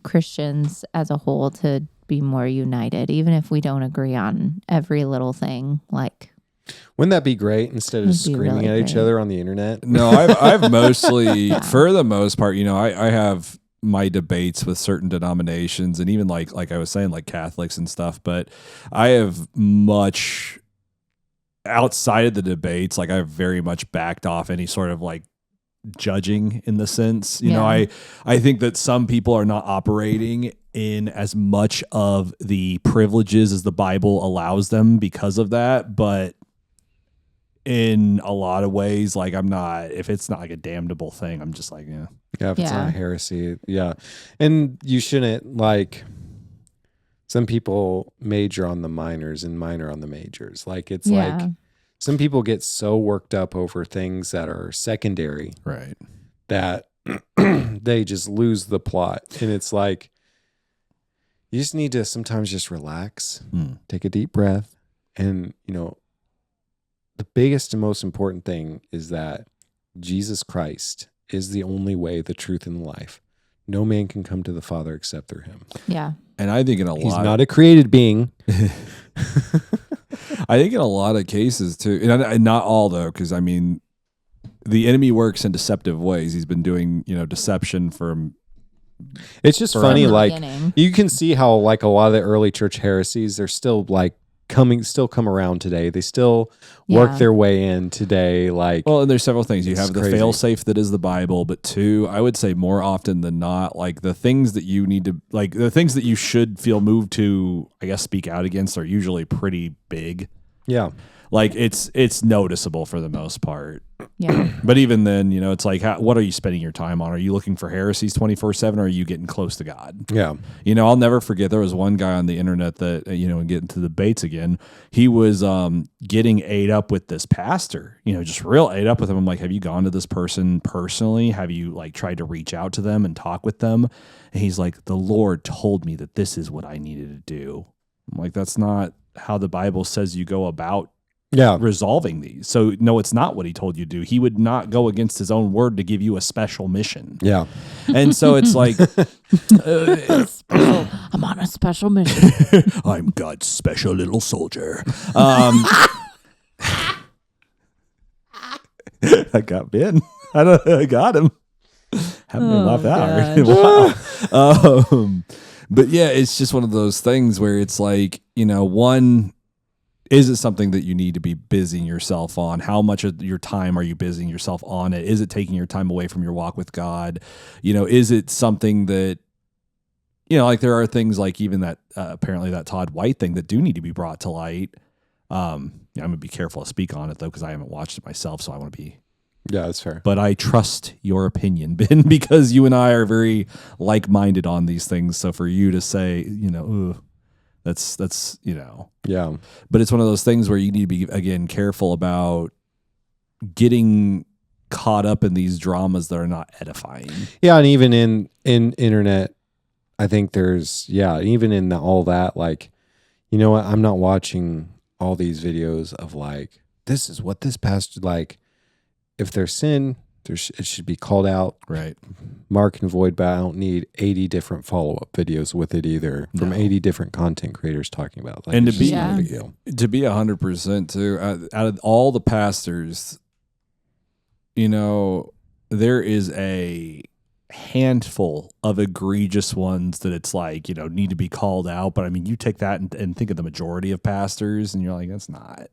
Christians as a whole to be more united, even if we don't agree on every little thing. Like, Wouldn't that be great instead of It'd be screaming really at each great. other on the internet? No, I've mostly, for the most part, I have my debates with certain denominations and even like I was saying, like Catholics and stuff, but I have much outside of the debates, like I've very much backed off any sort of like judging in the sense, you know, I think that some people are not operating in as much of the privileges as the Bible allows them because of that, but in a lot of ways, like I'm not, if it's not like a damnable thing, I'm just like, yeah. Yeah, if it's Yeah. not heresy. Yeah. And you shouldn't, like, some people major on the minors and minor on the majors. Like, it's like some people get so worked up over things that are secondary Right. that they just lose the plot. And it's like, you just need to sometimes just relax, take a deep breath. And, the biggest and most important thing is that Jesus Christ is the only way, the truth, and the life. No man can come to the Father except through him. Yeah. And I think He's not a created being. I think in a lot of cases too, and not all though, because I mean, the enemy works in deceptive ways. He's been doing, deception from. It's just Forever. funny, From the like beginning. you can see how like a lot of the early church heresies, they're still like come around today. They still work Yeah. their way in today. Like, Well, and there's several things. You It's have the crazy. fail safe that is the Bible, but two, I would say more often than not, like the things that you need to, like the things that you should feel moved to, I guess, speak out against are usually pretty big. yeah, Like it's noticeable for the most part. Yeah. But even then, it's like, what are you spending your time on? Are you looking for heresies 24/7 or are you getting close to God? yeah, I'll never forget there was one guy on the internet that, and getting to debates again, he was getting ate up with this pastor, just real ate up with him. I'm like, have you gone to this person personally? Have you like tried to reach out to them and talk with them? And he's like, the Lord told me that this is what I needed to do. I'm like, that's not how the Bible says you go about yeah. resolving these. So no, it's not what he told you to do. He would not go against his own word to give you a special mission. Yeah. And so it's like, I'm on a special mission. I'm God's special little soldier. I got Ben. I got him. Haven't been laughed out. Wow. But yeah, it's just one of those things where it's like, one, is it something that you need to be busying yourself on? How much of your time are you busying yourself on it? Is it taking your time away from your walk with God? Is it something that, like there are things like even that apparently that Todd White thing that do need to be brought to light. I'm going to be careful to speak on it though, because I haven't watched it myself. So I want to be. Yeah, that's fair. But I trust your opinion, Ben, because you and I are very like-minded on these things. So for you to say, ugh, that's Yeah. But it's one of those things where you need to be, again, careful about getting caught up in these dramas that are not edifying. Yeah, and even in internet, I think there's, even in all that, like, you know what? I'm not watching all these videos of like, this is what this pastor, like, if there's sin, it should be called out. Right. Mark and void, but I don't need 80 different follow-up videos with it either from 80 different content creators talking about it. Like, and it's just not a big deal. to be 100% too, out of all the pastors, there is a handful of egregious ones that it's like, need to be called out. But I mean, you take that and think of the majority of pastors and you're like, that's not.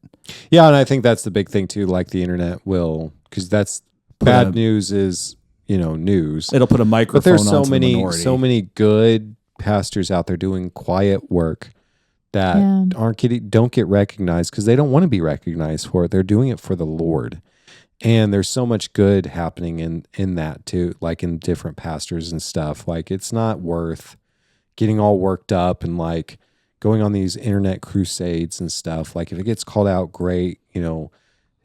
Yeah. And I think that's the big thing too. Like the internet will, because that's bad news is, news. It'll put a microphone but there's on the minority. so many good pastors out there doing quiet work that don't get recognized because they don't want to be recognized for it. They're doing it for the Lord. And there's so much good happening in that too, like in different pastors and stuff. Like it's not worth getting all worked up and like going on these internet crusades and stuff. Like if it gets called out, great,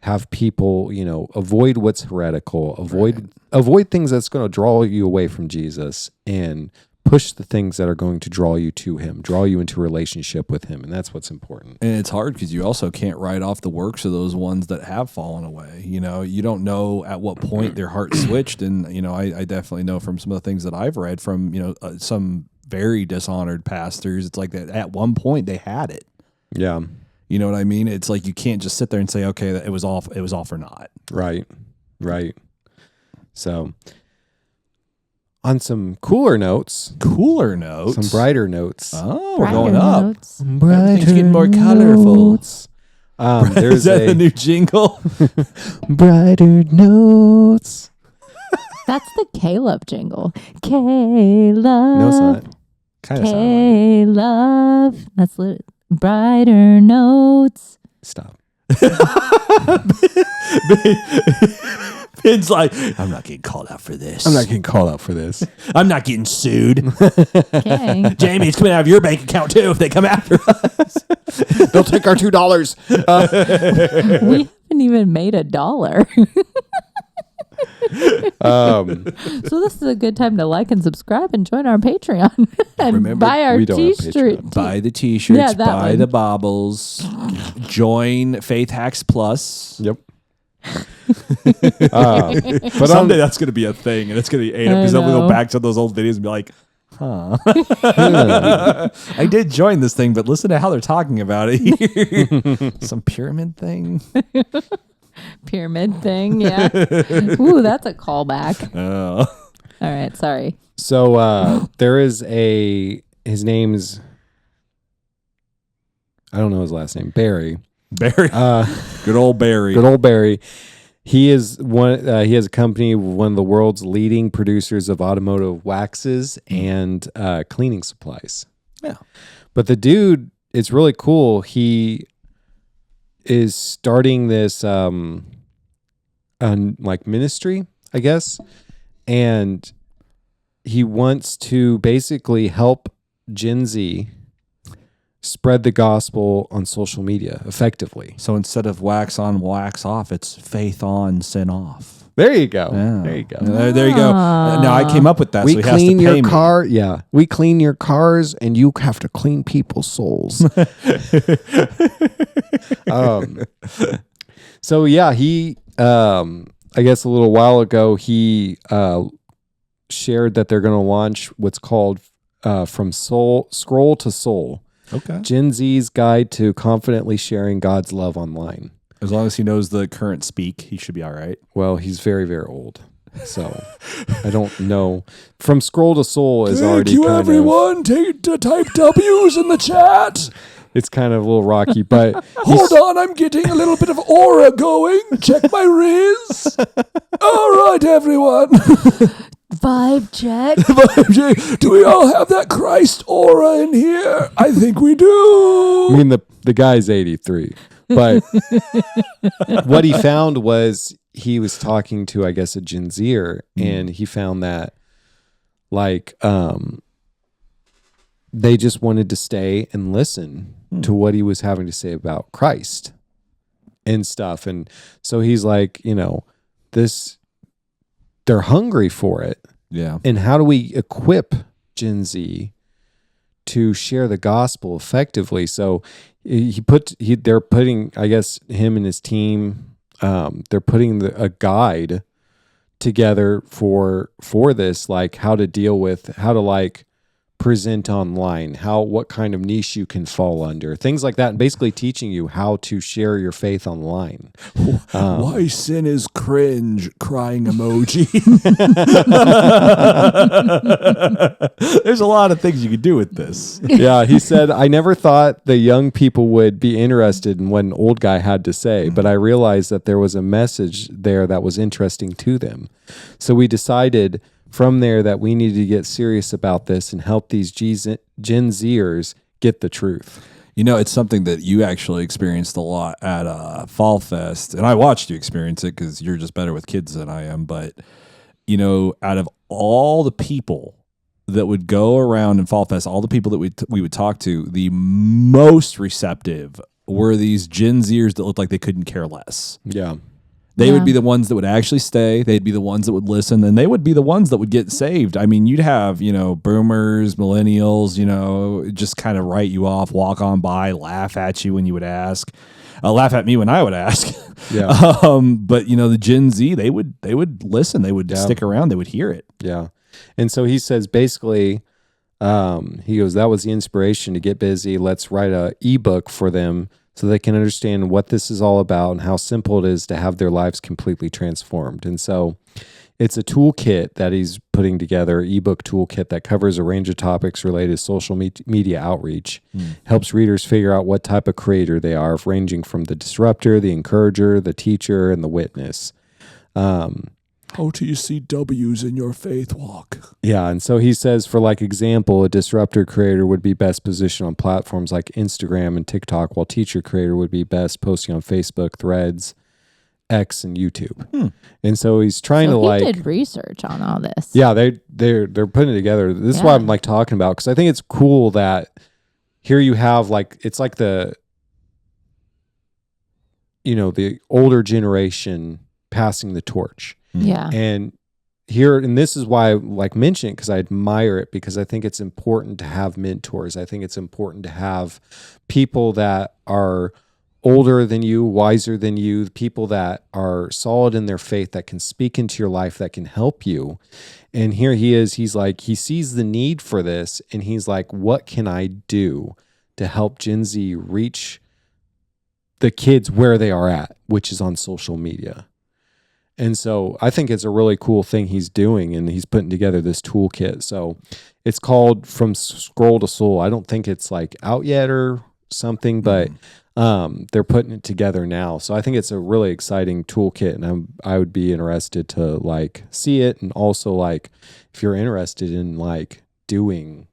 have people, avoid what's heretical, avoid things that's going to draw you away from Jesus and push the things that are going to draw you to him, draw you into a relationship with him. And that's what's important. And it's hard because you also can't write off the works of those ones that have fallen away. You don't know at what point their heart switched. And, I definitely know from some of the things that I've read from, some very dishonored pastors, it's like that at one point they had it. Yeah. You know what I mean? It's like you can't just sit there and say, okay, it was all for naught. Right. So on some cooler notes, some brighter notes. Oh, we're going up. Everything's getting more colorful. There's Is that a new jingle? brighter notes. That's the Caleb jingle. Caleb. No, it's not. Kind of sound Caleb. That's brighter notes. Stop. Ben's like, I'm not getting called out for this. I'm not getting called out for this. I'm not getting sued. Okay. Jamie, it's coming out of your bank account too if they come after us. They'll take our $2. We haven't even made $1. So this is a good time to like and subscribe and join our Patreon and Remember, buy our we don't have t-shirt. Patreon. Buy the t-shirts, Yeah, that buy one. the baubles, join Faith Hacks Plus. Yep. But someday that's going to be a thing, and it's going to be because then we'll go back to those old videos and be like, huh. I did join this thing, but listen to how they're talking about it here. Some pyramid thing. Pyramid thing, yeah. Ooh, that's a callback. Oh. All right, sorry. So there is his name's, I don't know his last name, Barry. Barry. Good old Barry. Good old Barry. He is he has a company, one of the world's leading producers of automotive waxes and cleaning supplies. Yeah. But the dude, it's really cool. He is starting this like ministry, I guess, and he wants to basically help Gen Z spread the gospel on social media effectively. So instead of wax on, wax off, it's faith on, sin off. There you go. Yeah. There you go. There you go. Now I came up with that. We so he has to clean pay your me. car. Yeah. We clean your cars and you have to clean people's souls. So yeah, he, I guess a little while ago, he shared that they're going to launch what's called From Scroll to Soul. Okay. Gen Z's guide to confidently sharing God's love online. As long as he knows the current speak, he should be all right. Well, he's very, very old. So I don't know. From Scroll to Soul is already Thank you, everyone. Type W's in the chat. It's kind of a little rocky, but Hold on, I'm getting a little bit of aura going. Check my riz. All right, everyone. Vibe check. Do we all have that Christ aura in here? I think we do. I mean, the guy's 83, but what he found was he was talking to, I guess, a Gen Zer, and he found that like they just wanted to stay and listen to what he was having to say about Christ and stuff. And so he's like, they're hungry for it. Yeah. And how do we equip Gen Z to share the gospel effectively? So they're putting, I guess, him and his team, they're putting a guide together for this, like how to deal with, how to like present online, what kind of niche you can fall under, things like that, and basically teaching you how to share your faith online. Why sin is cringe, crying emoji. There's a lot of things you could do with this. Yeah, he said, I never thought the young people would be interested in what an old guy had to say, but I realized that there was a message there that was interesting to them. So we decided from there that we needed to get serious about this and help these Gen Zers get the truth. It's something that you actually experienced a lot at Fall Fest, and I watched you experience it because you're just better with kids than I am. But, out of all the people that would go around in Fall Fest, all the people that we would talk to, the most receptive were these Gen Zers that looked like they couldn't care less. Yeah. They would be the ones that would actually stay. They'd be the ones that would listen. And they would be the ones that would get saved. I mean, you'd have, boomers, millennials, just kind of write you off, walk on by, laugh at you when you would ask. Laugh at me when I would ask. Yeah. But, the Gen Z, they would listen. They would stick around. They would hear it. Yeah. And so he says, basically, he goes, that was the inspiration to get busy. Let's write a ebook for them so they can understand what this is all about and how simple it is to have their lives completely transformed. And so it's a toolkit that he's putting together, ebook toolkit that covers a range of topics related to social media outreach, helps readers figure out what type of creator they are, ranging from the disruptor, the encourager, the teacher, and the witness. How do you see W's in your faith walk? Yeah, and so he says, for like example, a disruptor creator would be best positioned on platforms like Instagram and TikTok, while teacher creator would be best posting on Facebook, Threads, X, and YouTube. And so he's trying to he did research on all this. Yeah, they're putting it together. This is what I'm like talking about, because I think it's cool that here you have like, it's like the older generation passing the torch. Yeah. And this is why I like mention it, because I admire it, because I think it's important to have mentors. I think it's important to have people that are older than you, wiser than you, people that are solid in their faith, that can speak into your life, that can help you. And here he is, he's like, he sees the need for this, and he's like, what can I do to help Gen Z reach the kids where they are at, which is on social media? And so I think it's a really cool thing he's doing, and he's putting together this toolkit. So it's called From Scroll to Soul. I don't think it's like out yet or something, but they're putting it together now. So I think it's a really exciting toolkit, and I would be interested to like see it. And also, like, if you're interested in like doing,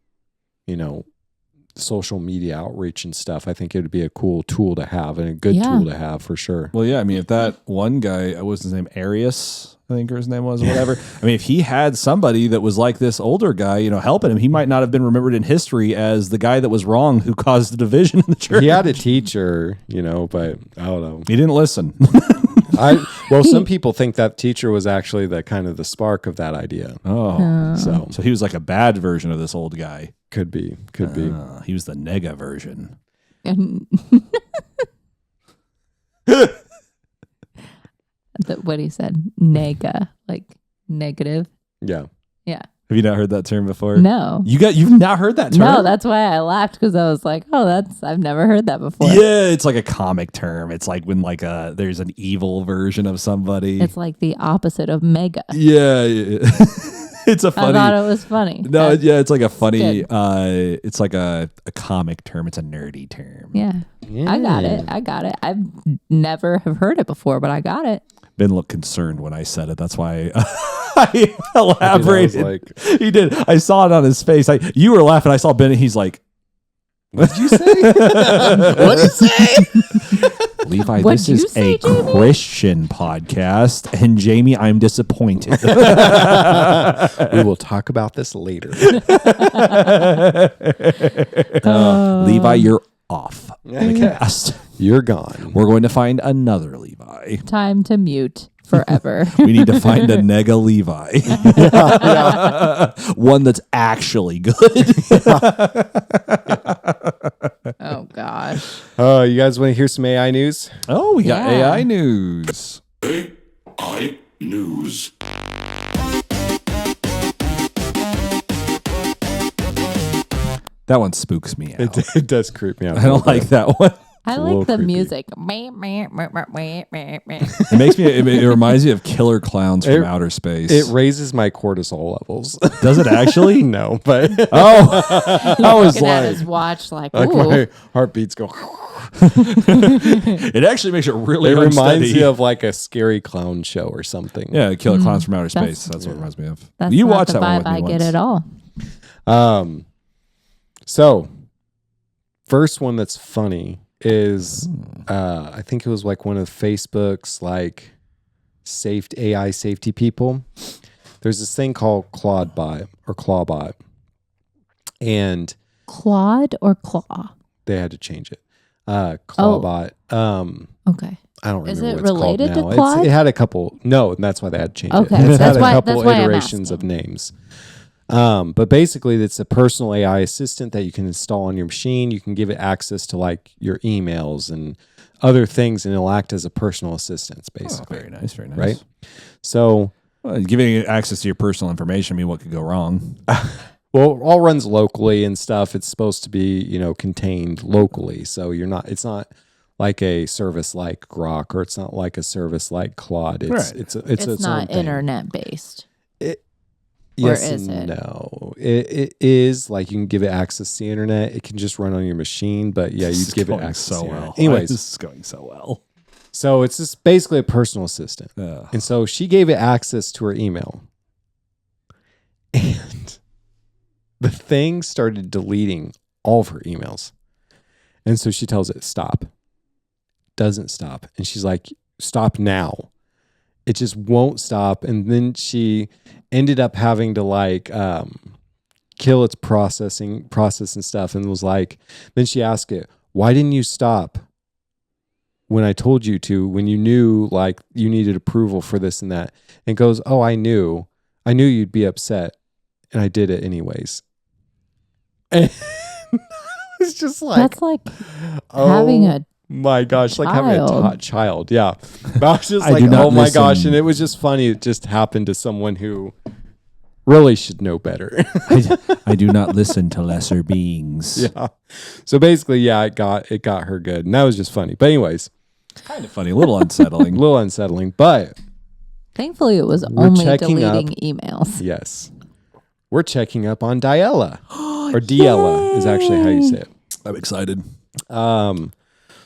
social media outreach and stuff, I think it would be a cool tool to have, and a good tool to have for sure. Well, yeah, I mean, if that one guy, what was his name, Arius, I think his name was, or whatever. I mean, if he had somebody that was like this older guy, helping him, he might not have been remembered in history as the guy that was wrong who caused the division in the church. He had a teacher, but I don't know. He didn't listen. Some people think that teacher was actually the kind of the spark of that idea. So he was like a bad version of this old guy. Could be. He was the nega version. And what he said, nega, like negative. Yeah. Yeah. Have you not heard that term before? No. You've not heard that term? No, that's why I laughed, because I was like, I've never heard that before. Yeah, it's like a comic term. It's like when there's an evil version of somebody. It's like the opposite of mega. Yeah. It's a I funny. thought it was funny. No, That's- yeah, it's like a funny. good. It's like a comic term. It's a nerdy term. Yeah. I got it. I've never have heard it before, but I got it. Ben looked concerned when I said it. That's why I elaborated. like- He did. I saw it on his face. You were laughing. I saw Ben. And he's like, What did you say? What did you say? Levi, What'd this you is say, a Jamie? Christian podcast. And Jamie, I'm disappointed. We will talk about this later. Levi, you're off the cast. You're gone. We're going to find another Levi. Time to mute forever. We need to find a nega Levi. One that's actually good. Oh gosh. Oh, you guys want to hear some AI news? Oh, we got Yeah. AI news. AI news. That one spooks me out. It does creep me out. I don't like that one. I a little like the creepy. music. It makes me. It reminds me of killer clowns from outer space. It raises my cortisol levels. Does it actually? No, but Oh, I was Looking at like, his watch like, like ooh. my heartbeats go. it actually makes it really. It reminds unsteady. me of like a scary clown show or something. Yeah, killer clowns from outer that's- space. That's what it reminds me of. That's You not watched the that one vibe with me I once. get at all. So, first one that's funny is I think it was like one of Facebook's like AI safety people. There's this thing called Clawbot, and Claude or claw? they had to change it. Clawbot. Okay. I don't remember Is it what it's related to called now. Claude? It had a couple. No, and that's why they had to change Okay, it. It's that's had why- a couple that's why I'm iterations of asking. names. But basically, it's a personal AI assistant that you can install on your machine. You can give it access to like your emails and other things, and it'll act as a personal assistant, Oh, basically. very nice, very nice. Right? So, Well, giving it access to your personal information, I mean, what could go wrong? well, it all runs locally and stuff. It's supposed to be, contained locally. So it's not like a service like Grok, or it's not like a service like Claude. Right. It's It's its not own thing. internet based. Yes Or is and it? no. It is like you can give it access to the internet. It can just run on your machine, but yeah, This you is give it going access so to the internet. well. Anyways, This is going so well. so it's just basically a personal assistant. And so she gave it access to her email. And the thing started deleting all of her emails. And so she tells it, stop. Doesn't stop. And she's like, stop now. It just won't stop. And then she ended up having to like kill its process and stuff, and was like, then she asked it, why didn't you stop when I told you to, when you knew like you needed approval for this and that? And it goes, oh, I knew you'd be upset, and I did it anyways. And it's just like, That's like having oh a my gosh, like having a child. child. Yeah. But I was just I like, do not oh my gosh. listen. And it was just funny. It just happened to someone who really should know better. I do not listen to lesser beings. Yeah. So basically, yeah, it got her good. And that was just funny. But anyways, Kind of funny, a little a unsettling. little unsettling. But thankfully it was We're only checking deleting emails. yes, we're checking up on Diella. Or Diella is actually how you say it. I'm excited.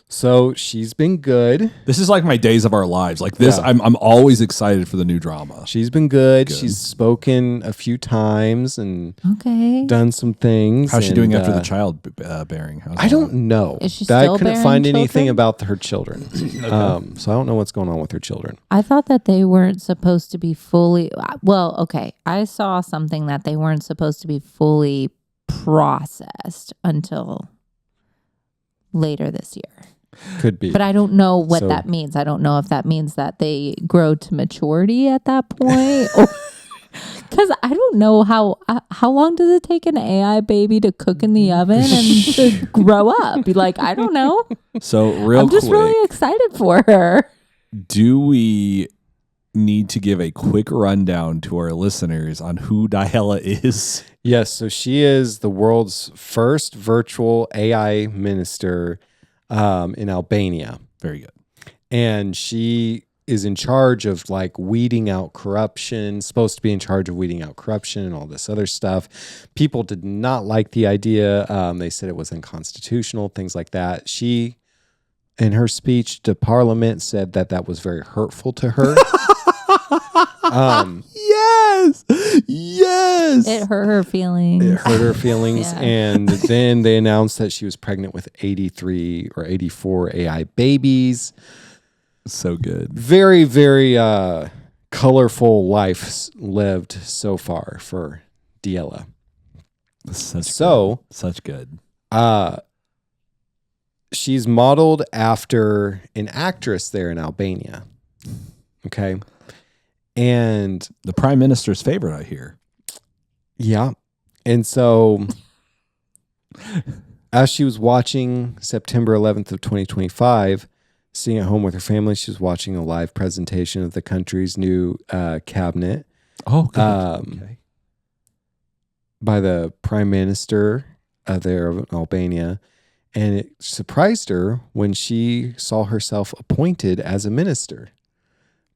So she's been good. This is like my days of our lives. Like this, Yeah. I'm always excited for the new drama. She's been good. She's spoken a few times and Okay. done some things. How's she and, doing after the child bearing? How's I don't know. Is she I still couldn't bearing find anything children? about her children. So I don't know what's going on with her children. I thought that they weren't supposed to be fully. Well, okay. I saw something that they weren't supposed to be fully processed until later this year. Could be. But I don't know what So- that means. I don't know if that means that they grow to maturity at that point. Because I don't know how long does it take an AI baby to cook in the oven and to grow up? Like, I don't know. So real I'm just quick, really excited for her. do we need to give a quick rundown to our listeners on who Diella is? Yes. So she is the world's first virtual AI minister in Albania. Very good. And she is in charge of like weeding out corruption, supposed to be in charge of weeding out corruption and all this other stuff. People did not like the idea. They said it was unconstitutional, things like that. She, in her speech to Parliament, said that that was very hurtful to her. Yes. Yes. It hurt her feelings. It hurt her feelings. Yeah. And then they announced that she was pregnant with 83 or 84 AI babies. So good. Very, very colorful life lived so far for Diella. Such good. She's modeled after an actress there in Albania. Okay. And The prime minister's favorite, I hear. yeah. And so as she was watching September 11th of 2025, sitting at home with her family, she was watching a live presentation of the country's new cabinet Oh, good. Okay. by the prime minister there of Albania. And it surprised her when she saw herself appointed as a minister,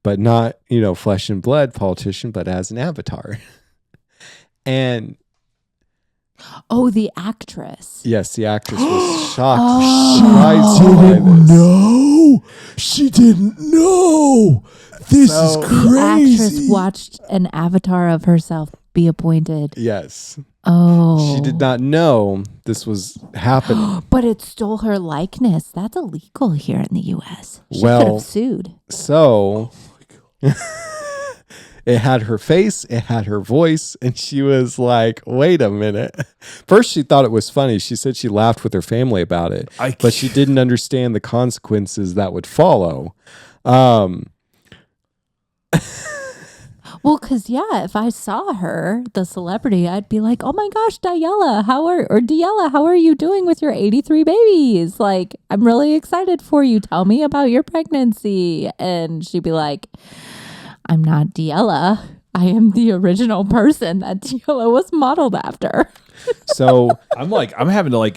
but not, flesh and blood politician, but as an avatar. And Oh, the actress. yes, the actress was shocked, Oh. surprised by this. No, she didn't know. This So- is The crazy. actress watched an avatar of herself be appointed. Yes. Oh. She did not know this was happening. But it stole her likeness. That's illegal here in the U.S. She could Well- have sued. So it had her face, it had her voice, and she was like, wait a minute. First, she thought it was funny. She said she laughed with her family about it, but she didn't understand the consequences that would follow. Well, because, if I saw her, the celebrity, I'd be like, oh my gosh, Diella, how are you doing with your 83 babies? Like, I'm really excited for you. Tell me about your pregnancy. And she'd be like, I'm not Diella. I am the original person that Diella was modeled after. So I'm having to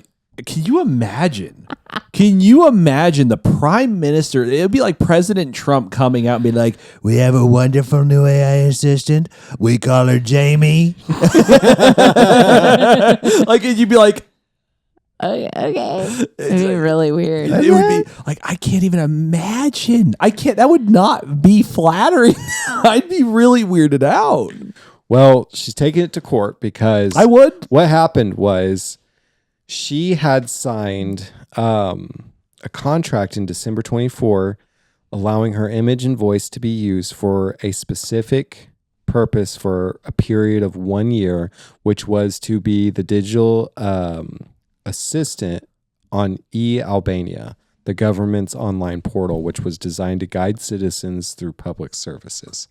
can you imagine? Can you imagine the prime minister? It would be like President Trump coming out and being like, We have a wonderful new AI assistant. We call her Jamie. and you'd be like, Okay. It'd be really weird. it would be like, I can't even imagine. That would not be flattering. I'd be really weirded out. well, she's taking it to court because I would. what happened was she had signed a contract in December 24 allowing her image and voice to be used for a specific purpose for a period of 1 year, which was to be the digital assistant on e-Albania, the government's online portal, which was designed to guide citizens through public services.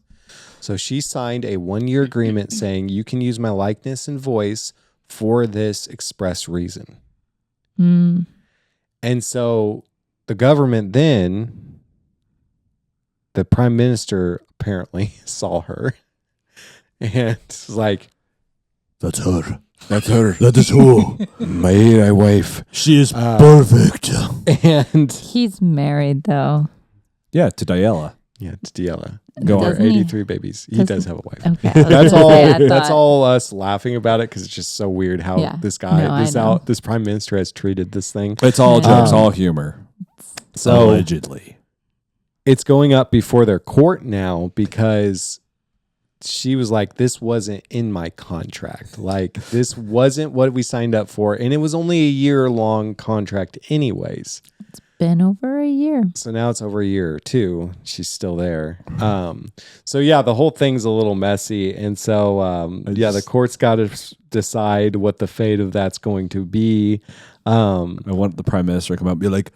So she signed a 1-year agreement saying you can use my likeness and voice for this express reason. Mm. And so the government then, the prime minister apparently saw her and was like, That's her. that's her. That is who. My AI wife. She is perfect. And He's married, though. Yeah, to Diella. yeah, it's Diella. Go Or Doesn't he? 83 babies. He does have a wife. Okay. I was That's gonna all. say, I That's thought- all us laughing about it because it's just so weird how Yeah. this guy, No, I know. this prime minister has treated this thing. It's all Yeah. jokes, all humor. So Allegedly. it's going up before their court now because she was like, this wasn't in my contract. Like, this wasn't what we signed up for. And it was only a year-long contract anyways. Been over a year. So now it's over a year or two. She's still there. So yeah, the whole thing's a little messy. And so, the court's got to decide what the fate of that's going to be. I want the prime minister to come out and be like,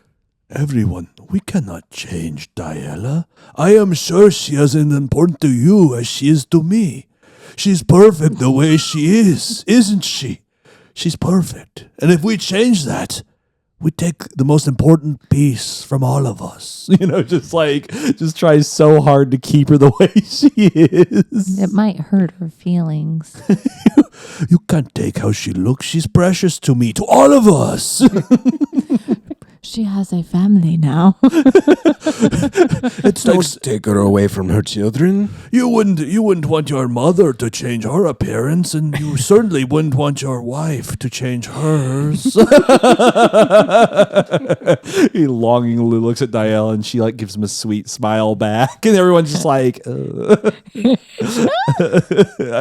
Everyone, we cannot change Diella. I am sure she is as important to you as she is to me. She's perfect the way she is, isn't she? She's perfect. And if we change that, we take the most important piece from all of us. just tries so hard to keep her the way she is. It might hurt her feelings. You can't take how she looks. She's precious to me, to all of us. she has a family now. It's like Don't take her away from her children. you wouldn't want your mother to change her appearance, and you certainly wouldn't want your wife to change hers. He longingly looks at Diella, and she like gives him a sweet smile back, and everyone's just like, I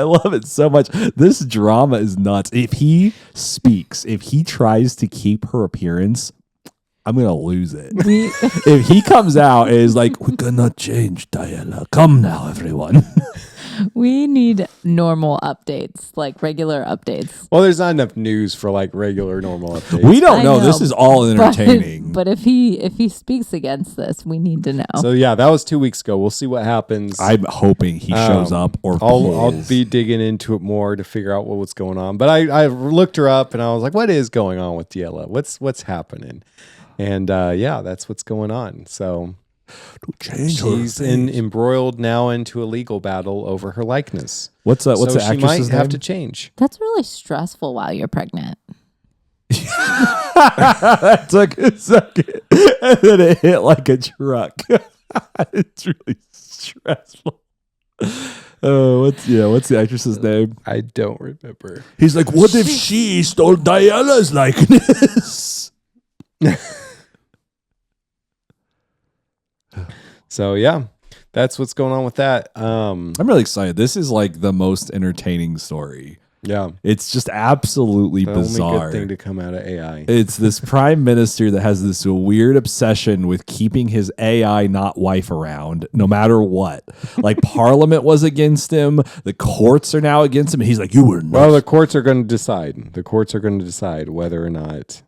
love it so much. This drama is nuts. If he speaks, if he tries to keep her appearance, I'm gonna lose it. If he comes out and is like, We cannot change Diella. Come now, everyone. We need normal updates, like regular updates. Well, there's not enough news for like regular normal updates. we don't I know. know, This is all entertaining. But if he speaks against this, we need to know. So yeah, that was 2 weeks ago. We'll see what happens. I'm hoping he shows up, or I'll pulls. be digging into it more to figure out what's going on. But I looked her up and I was like, what is going on with Diella? What's happening? And yeah, that's what's going on. So To change she's embroiled now into a legal battle over her likeness. What's So the she actress's might name? have to change. That's really stressful while you're pregnant. That took a second, and then it hit like a truck. It's really stressful. Oh, what's the actress's name? I don't remember. He's like, what if she stole Diella's likeness? So yeah, that's what's going on with that. I'm really excited. This is like the most entertaining story. Yeah, It's just absolutely the bizarre. only good thing to come out of AI. It's this prime minister that has this weird obsession with keeping his AI not wife around no matter what. Like Parliament was against him. The courts are now against him. He's like, you were nuts. Well, the courts are going to decide. The courts are going to decide whether or not.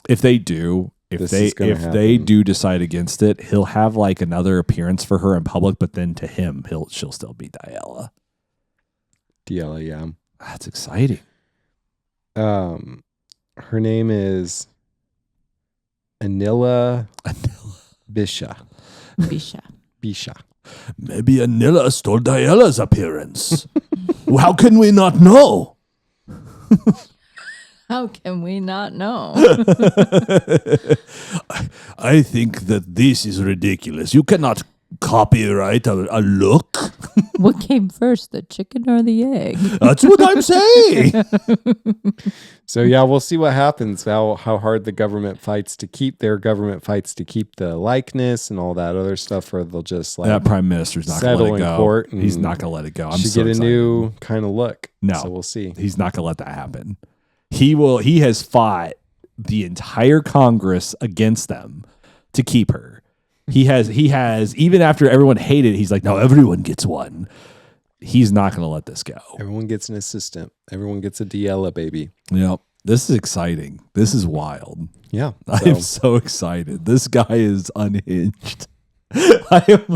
If they do, This is gonna they happen. do decide against it, he'll have like another appearance for her in public, but then to him, she'll still be Diella. Diella, yeah. That's exciting. Her name is Anila Bisha. Bisha. Maybe Anila stole Diella's appearance. How can we not know? How can we not know? I think that this is ridiculous. You cannot copyright a look. What came first, the chicken or the egg? That's what I'm saying. So yeah, we'll see what happens. How hard the government fights to keep the likeness and all that other stuff, or they'll just like That prime minister's not going to settle let it in go. court and He's not going to let it go. I'm should so get a excited. new kind of look. No. So we'll see. He's not going to let that happen. He has fought the entire Congress against them to keep her. He has even after everyone hated it, he's like, no, everyone gets one. He's not going to let this go. Everyone gets an assistant. Everyone gets a Diella baby. Yep. This is exciting. This is wild. Yeah. I'm so excited. This guy is unhinged.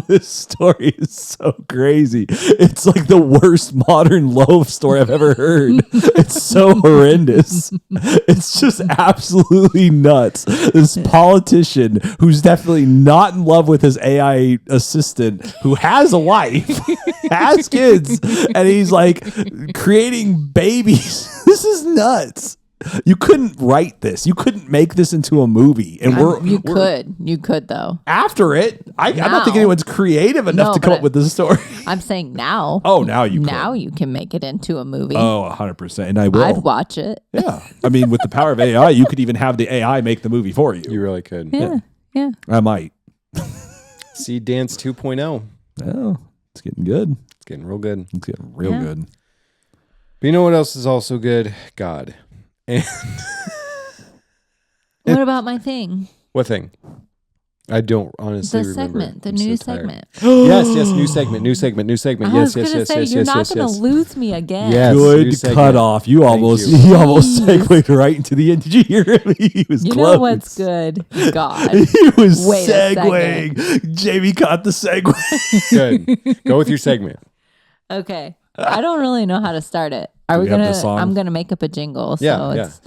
This story is so crazy. It's like the worst modern love story I've ever heard. It's so horrendous. It's just absolutely nuts. This politician who's definitely not in love with his AI assistant, who has a wife, has kids, and he's like creating babies. This is nuts. You couldn't write this. You couldn't make this into a movie. And You could though. after it. I don't think Now. anyone's creative enough No, to come but up with this story. I'm saying now. Oh, now you Now could. you can make it into a movie. Oh, 100%. And I will. I'd watch it. Yeah. I mean, with the power of AI, you could even have the AI make the movie for you. You really could. Yeah. I might. See Dance 2.0. Oh, it's getting good. It's getting real good. It's getting real Yeah. good. But you know what else is also good? God. And What about my thing? what thing? I don't honestly The remember. segment, the I'm so new tired. segment. Yes, new segment. I Yes, was yes, gonna yes, say yes, you're yes, not yes, gonna yes. lose me again. Yes. new Good segment. cutoff. You Thank almost you. he almost Jeez. segued right into the end. Did you hear him? He was You close. know what's good? God. He was Wait a segueing. Jamie caught the segue. Good. Go with your segment. Okay. I don't really know how to start it. Are Do we we have gonna? the song? I'm gonna make up a jingle. Yeah, So yeah. it's.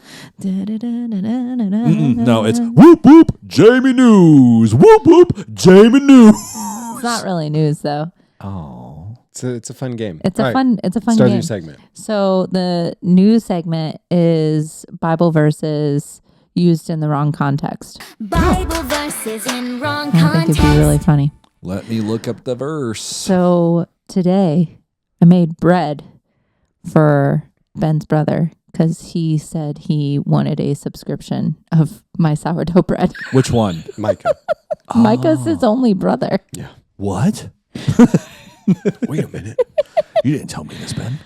No, it's whoop whoop Jamie News. Whoop whoop Jamie News. It's not really news though. Oh. It's a fun game. It's All a right. fun. It's a fun Start game. your segment. So the news segment is Bible verses used in the wrong context. Bible verses in wrong I think context. it'd be really funny. Let me look up the verse. So today I made bread for Ben's brother because he said he wanted a subscription of my sourdough bread. Which one? Micah. Micah's his only brother. Yeah. What? Wait a minute. You didn't tell me this, Ben.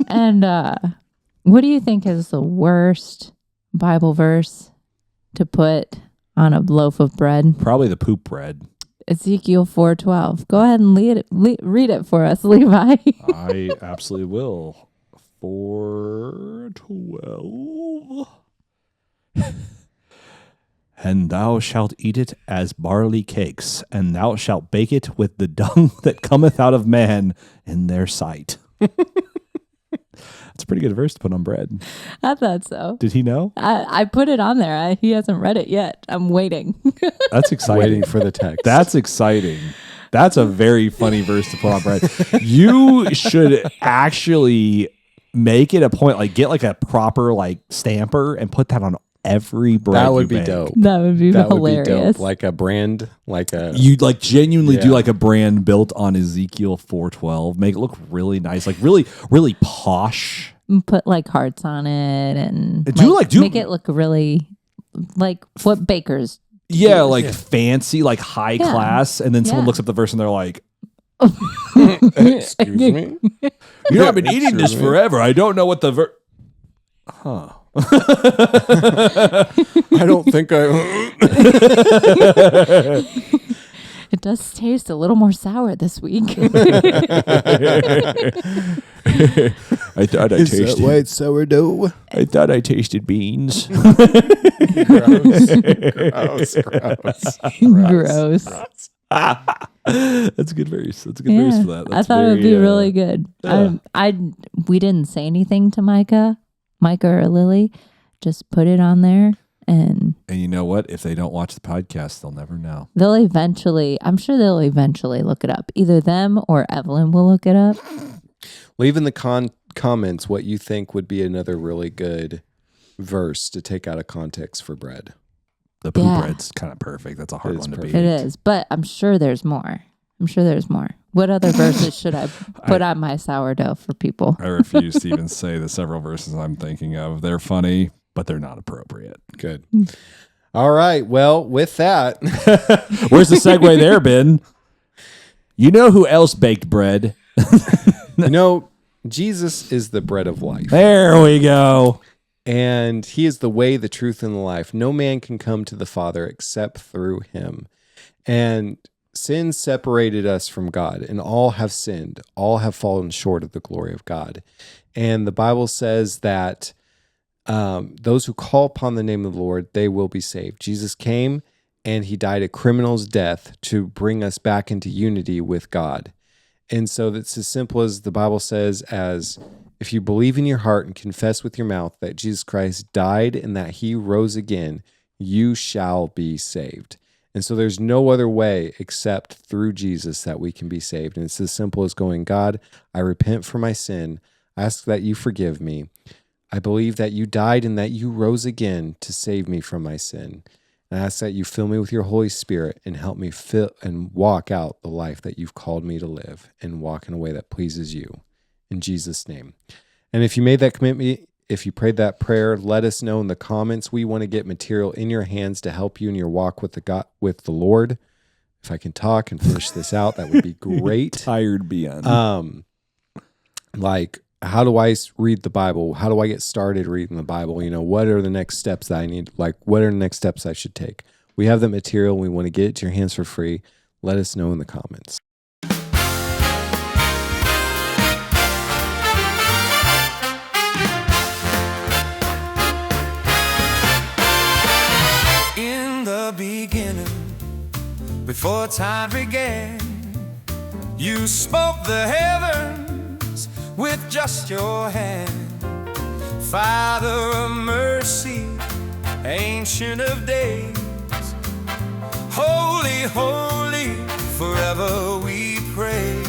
And what do you think is the worst Bible verse to put on a loaf of bread? Probably the poop bread. Ezekiel 4:12. Go ahead and read it for us, Levi. I absolutely will. 4:12. And thou shalt eat it as barley cakes, and thou shalt bake it with the dung that cometh out of man in their sight. That's a pretty good verse to put on bread. I thought so. Did he know? I put it on there. He hasn't read it yet. I'm waiting. That's exciting. Waiting for the text. That's exciting. That's a very funny verse to put on bread. You should actually make it a point, like get like a proper like stamper and put that on every bread. That would you be bake. dope. That would be That hilarious. would be dope. Like a brand, like a. You like genuinely do Yeah. like a brand built on Ezekiel 4:12. Make it look really nice, like really, really posh. Put like hearts on it and Do make it look really like what bakers. Yeah, like fancy, like high Yeah. class. And then someone Yeah. looks up the verse and they're like, Excuse me. "You know, I've been eating this forever. I don't know what the verse." Huh. I don't think I. It does taste a little more sour this week. I thought I tasted. white sourdough? I thought I tasted beans. Gross. Gross. That's a good verse. That's a good verse for that. I That's thought it would very, be really good. yeah. We didn't say anything to Micah or Lily. Just put it on there, and And you know what? If they don't watch the podcast, they'll never know. I'm sure they'll eventually look it up. Either them or Evelyn will look it up. Leave in the comments what you think would be another really good verse to take out of context for bread. The poop Yeah. bread's kind of perfect. That's a hard It is one to perfect. beat. It is, but I'm sure there's more. What other verses should I put on my sourdough for people? I refuse to even say the several verses I'm thinking of. They're funny, but they're not appropriate. Good. All right. Well, with that, Where's the segue there, Ben? You know who else baked bread? Jesus is the bread of life. There we go. And he is the way, the truth, and the life. No man can come to the Father except through him. And sin separated us from God, and all have sinned. All have fallen short of the glory of God. And the Bible says that those who call upon the name of the Lord, they will be saved. Jesus came and he died a criminal's death to bring us back into unity with God. And so that's as simple as the Bible says, as if you believe in your heart and confess with your mouth that Jesus Christ died and that he rose again, you shall be saved. And so there's no other way except through Jesus that we can be saved. And it's as simple as going, God, I repent for my sin. I ask that you forgive me. I believe that you died and that you rose again to save me from my sin. And I ask that you fill me with your Holy Spirit and help me fill and walk out the life that you've called me to live and walk in a way that pleases you. In Jesus' name. And if you made that commitment, if you prayed that prayer, let us know in the comments. We want to get material in your hands to help you in your walk with the Lord. If I can talk and finish this out, that would be great. Tired beyond. Like, how do I read the Bible? How do I get started reading the Bible? What are the next steps that I need? Like, what are the next steps I should take? We have the material. We want to get it to your hands for free. Let us know in the comments. In the beginning, before time began, you spoke the heavens with just your hand. Father of mercy, ancient of days, holy, holy, forever we praise.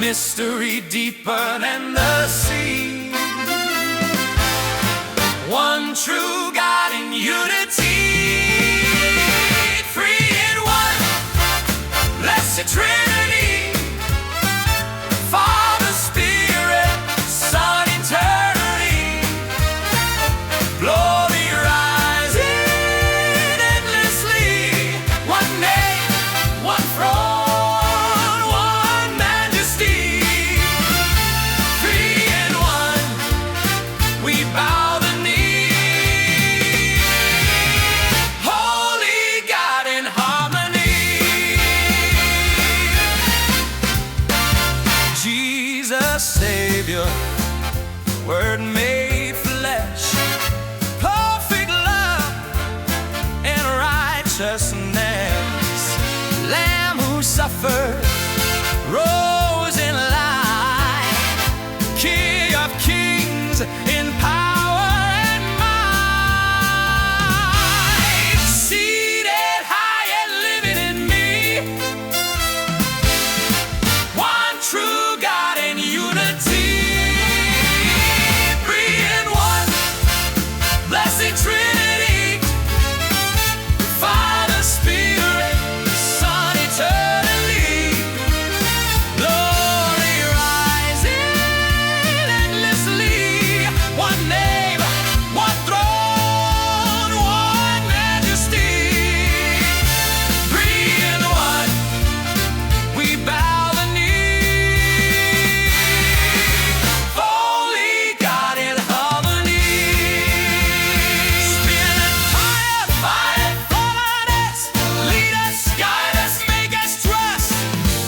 Mystery deeper than the sea, One true God in unity, three in one, blessed Trinity, Father, Spirit, Son, eternally, glory rising endlessly, one name, one throne, one majesty, three in one, we bow the knee, holy God in harmony, Jesus Savior, Word made flesh, perfect love and righteousness, Lamb who suffered, rose in life, King of kings in power and might, seated high and living in me, one true God in unity, three in one, blessed Trinity, Father, Spirit, Son, eternally, glory rising endlessly, one name, one throne, one majesty, three in one, we bow the knee, holy God in harmony, Spirit, fire, fall on us, lead us, guide us, make us trust,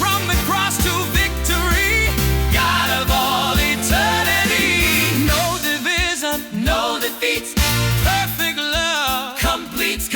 from the cross to victory, God of all eternity, no division, no defeats, perfect love completes,